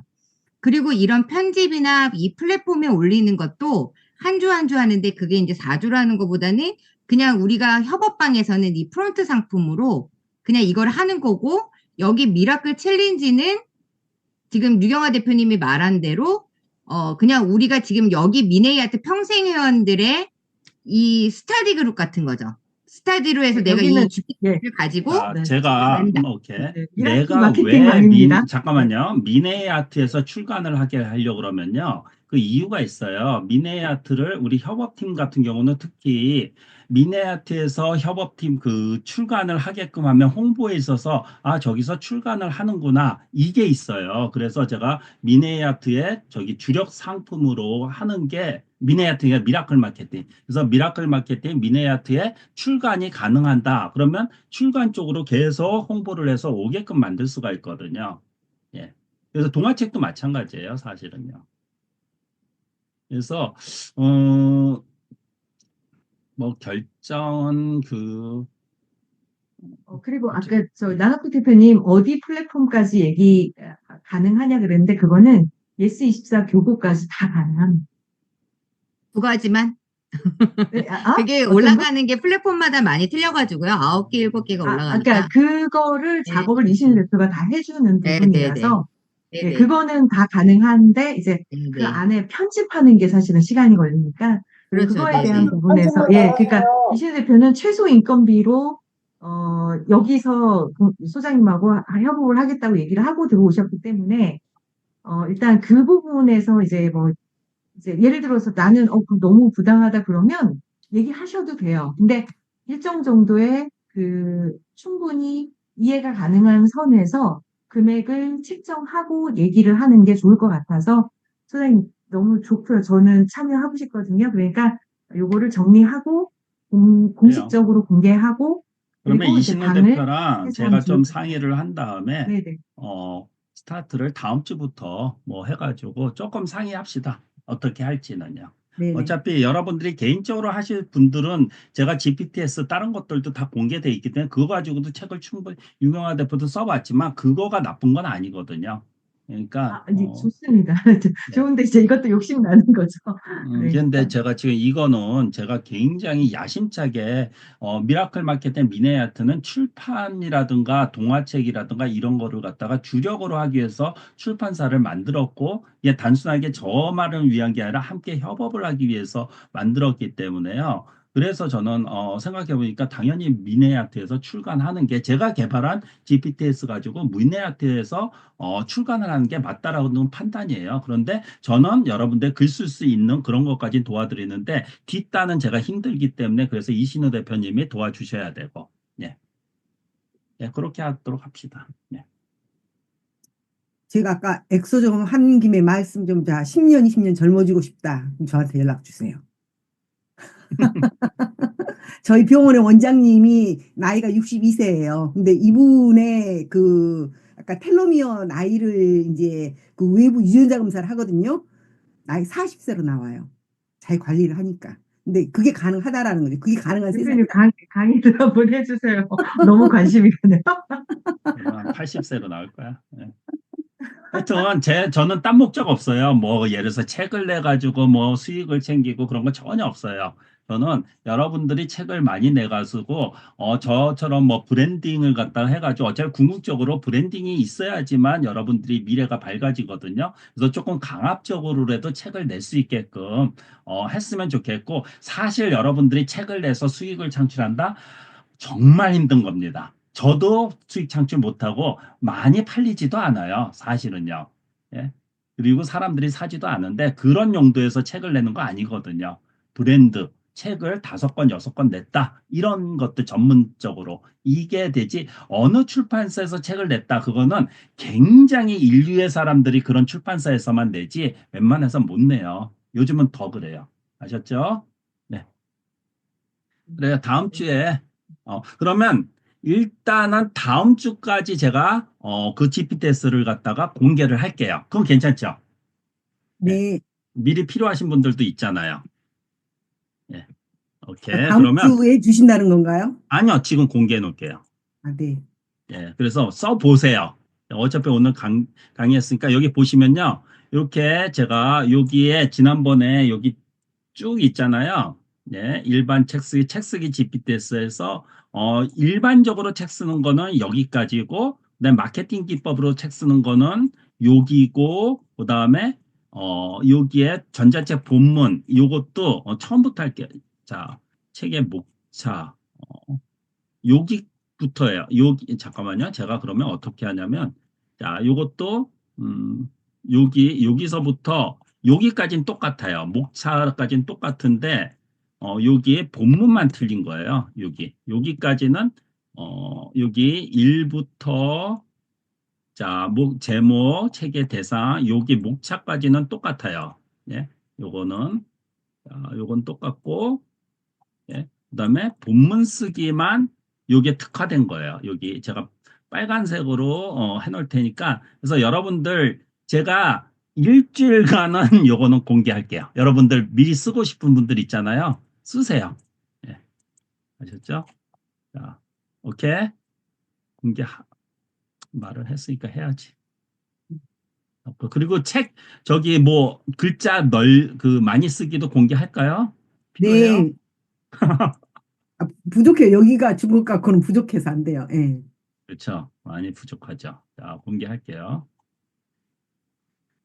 그리고 이런 편집이나 이 플랫폼에 올리는 것도 한 주 한 주 하는데 그게 이제 4주로 하는 것보다는 그냥 우리가 협업방에서는 이 프론트 상품으로 그냥 이걸 하는 거고 여기 미라클 챌린지는 지금 유경아 대표님이 말한 대로 그냥 우리가 지금 여기 미네이아트 평생회원들의 이 스터디 그룹 같은 거죠. 스터디로 해서 내가 여기는 이 GPT를 가지고 자, 네. 제가 낸다. 오케이. 네, 미라클 내가 마케팅 왜 강의입니다. 잠깐만요. 미네이아트에서 출간을 하게 하려고 그러면요. 그 이유가 있어요. 미네이아트를 우리 협업팀 같은 경우는 특히 미네이아트에서 협업팀 그 출간을 하게끔 하면 홍보에 있어서 저기서 출간을 하는구나. 이게 있어요. 그래서 제가 미네이아트의 저기 주력 상품으로 하는 게 미네이아트가 미라클 마케팅. 그래서 미라클 마케팅 미네이아트에 출간이 가능한다. 그러면 출간 쪽으로 계속 홍보를 해서 오게끔 만들 수가 있거든요. 예. 그래서 동화책도 마찬가지예요, 사실은요. 그래서 뭐 결정은 그리고 아까 나나코 대표님 어디 플랫폼까지 얘기 가능하냐 그랬는데 그거는 예스24 교구까지 다 가능합니다. 두 가지만 네, 그게 어떤 거? 올라가는 게 플랫폼마다 많이 틀려가지고요. 9개, 7개가 올라가니까. 그러니까 그거를 네. 작업을 이신우 대표가 다 해주는 네, 부분이라서 네, 네, 네. 그거는 다 가능한데 이제 네, 그 네. 안에 편집하는 게 사실은 시간이 걸리니까 그렇죠. 그거에 네, 대한 네. 부분에서 편집만 그러니까 잘하시면 이신우 대표는 최소 인건비로 여기서 소장님하고 협업을 하겠다고 얘기를 하고 들어오셨기 때문에 일단 그 부분에서 이제 예를 들어서 나는 그거 너무 부당하다 그러면 얘기하셔도 돼요. 근데 일정 정도의 충분히 이해가 가능한 선에서 금액을 책정하고 얘기를 하는 게 좋을 것 같아서 소장님 너무 좋고요. 저는 참여하고 싶거든요. 그러니까 요거를 정리하고 공식적으로 공개하고 그러면 그리고 이제 이신우 방을 대표랑 해서 제가 하면 좀 좋을 것 상의를 한 다음에 같아요. 네네. 스타트를 다음 주부터 뭐 해가지고 조금 상의합시다. 어떻게 할지는요. 네네. 어차피 여러분들이 개인적으로 하실 분들은 제가 GPTS 다른 것들도 다 공개돼 있기 때문에 그거 가지고도 책을 충분히 유명한 대표도 써봤지만 그거가 나쁜 건 아니거든요. 그러니까 네, 좋습니다. 좋은데 이제 이것도 욕심 나는 거죠. 네. 근데 제가 지금 이거는 제가 굉장히 야심차게 미라클 마케팅 미네아트는 출판이라든가 동화책이라든가 이런 거를 갖다가 주력으로 하기 위해서 출판사를 만들었고, 이게 단순하게 저만을 위한 게 아니라 함께 협업을 하기 위해서 만들었기 때문에요. 그래서 저는 생각해 보니까 당연히 미네아트에서 출간하는 게, 제가 개발한 GPTS 가지고 미네아트에서 출간을 하는 게 맞다라는 판단이에요. 그런데 저는 여러분들 글 쓸 수 있는 그런 것까지 도와드리는데, 뒷단은 제가 힘들기 때문에, 그래서 이신우 대표님이 도와주셔야 되고, 예. 예, 그렇게 하도록 합시다. 예. 제가 아까 엑소점 한 김에 말씀 좀, 자, 10년, 20년 젊어지고 싶다. 그럼 저한테 연락 주세요. 저희 병원의 원장님이 나이가 62세예요. 근데 이분의 아까 텔로미어 나이를 이제 그 외부 유전자 검사를 하거든요. 나이 40세로 나와요. 자기 관리를 하니까. 근데 그게 가능하다라는 거죠. 그게 가능한 세상이. 대표님 강의들 한번 해주세요. 너무 관심이 가네요. 한 80세로 나올 거야. 예. 하여튼 저는 딴 목적 없어요. 뭐 예를 들어서 책을 내 가지고 뭐 수익을 챙기고 그런 거 전혀 없어요. 저는 여러분들이 책을 많이 내 가지고 저처럼 뭐 브랜딩을 갖다 해 가지고, 어차피 궁극적으로 브랜딩이 있어야지만 여러분들이 미래가 밝아지거든요. 그래서 조금 강압적으로라도 책을 낼 수 있게끔 했으면 좋겠고, 사실 여러분들이 책을 내서 수익을 창출한다? 정말 힘든 겁니다. 저도 수익 창출 못하고 많이 팔리지도 않아요. 사실은요. 예. 그리고 사람들이 사지도 않는데, 그런 용도에서 책을 내는 거 아니거든요. 브랜드, 책을 5권, 6권 냈다. 이런 것들 전문적으로. 이게 되지, 어느 출판사에서 책을 냈다. 그거는 굉장히 인류의 사람들이 그런 출판사에서만 내지, 웬만해서 못 내요. 요즘은 더 그래요. 아셨죠? 네. 그래요. 다음 주에 그러면 일단은 다음 주까지 제가 그 GPTS를 갖다가 공개를 할게요. 그건 괜찮죠? 네. 미리 필요하신 분들도 있잖아요. 예. 오케이. 다음 그러면 주에 주신다는 건가요? 아니요, 지금 공개해 놓을게요. 아, 네. 예. 그래서 써 보세요. 어차피 오늘 강의했으니까 여기 보시면요. 이렇게 제가 여기에 지난번에 여기 쭉 있잖아요. 예, 일반 책 쓰기 GPT에서 일반적으로 책 쓰는 거는 여기까지고, 그다음에 마케팅 기법으로 책 쓰는 거는 여기고, 그다음에 여기에 전자책 본문 요것도 처음부터 할게요. 자, 책의 목차 여기부터예요. 여기 잠깐만요. 제가 그러면 어떻게 하냐면, 자, 요것도 여기서부터 여기까지는 똑같아요. 목차까지는 똑같은데 여기에 본문만 틀린 거예요. 여기까지는 여기 1부터 자, 제목, 책의 대상, 여기 목차까지는 똑같아요. 예. 요거는 요건 똑같고, 예. 그다음에 본문 쓰기만 요게 특화된 거예요. 여기 제가 빨간색으로 해놓을 테니까, 그래서 여러분들 제가 일주일간은 요거는 공개할게요. 여러분들 미리 쓰고 싶은 분들 있잖아요. 쓰세요. 예. 아셨죠? 자, 오케이. 말을 했으니까 해야지. 그리고 책 저기 뭐 글자 많이 쓰기도 공개할까요? 필요해요? 네. 부족해요. 여기가 중국과 그건 부족해서 안 돼요. 예. 그렇죠. 많이 부족하죠. 자, 공개할게요.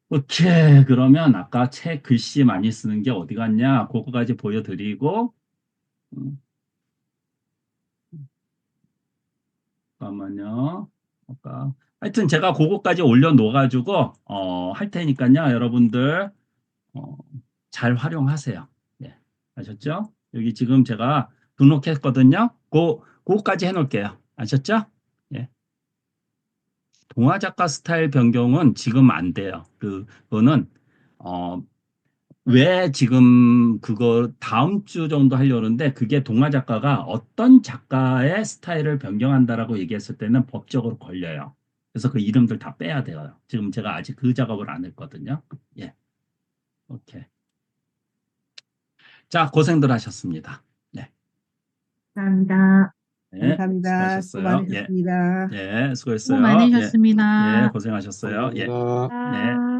오케이. 그러면 아까 책 글씨 많이 쓰는 게 어디 갔냐? 그거까지 보여드리고, 잠깐만요. 아까 하여튼 제가 그거까지 올려놓아가지고 할 테니까요. 여러분들 잘 활용하세요. 네. 아셨죠? 여기 지금 제가 등록했거든요. 그거까지 해놓을게요. 아셨죠? 예. 동화 작가 스타일 변경은 지금 안 돼요. 그거는 왜 지금 그거 다음 주 정도 하려는데, 그게 동화 작가가 어떤 작가의 스타일을 변경한다라고 얘기했을 때는 법적으로 걸려요. 그래서 그 이름들 다 빼야 돼요. 지금 제가 아직 그 작업을 안 했거든요. 예. 오케이. 자, 고생들 하셨습니다. 네. 감사합니다. 네, 감사합니다. 수고 수고하셨어요. 예, 많으셨습니다. 예, 수고했어요. 수고 많으셨습니다. 예, 고생하셨어요. 예, 감사합니다. 네.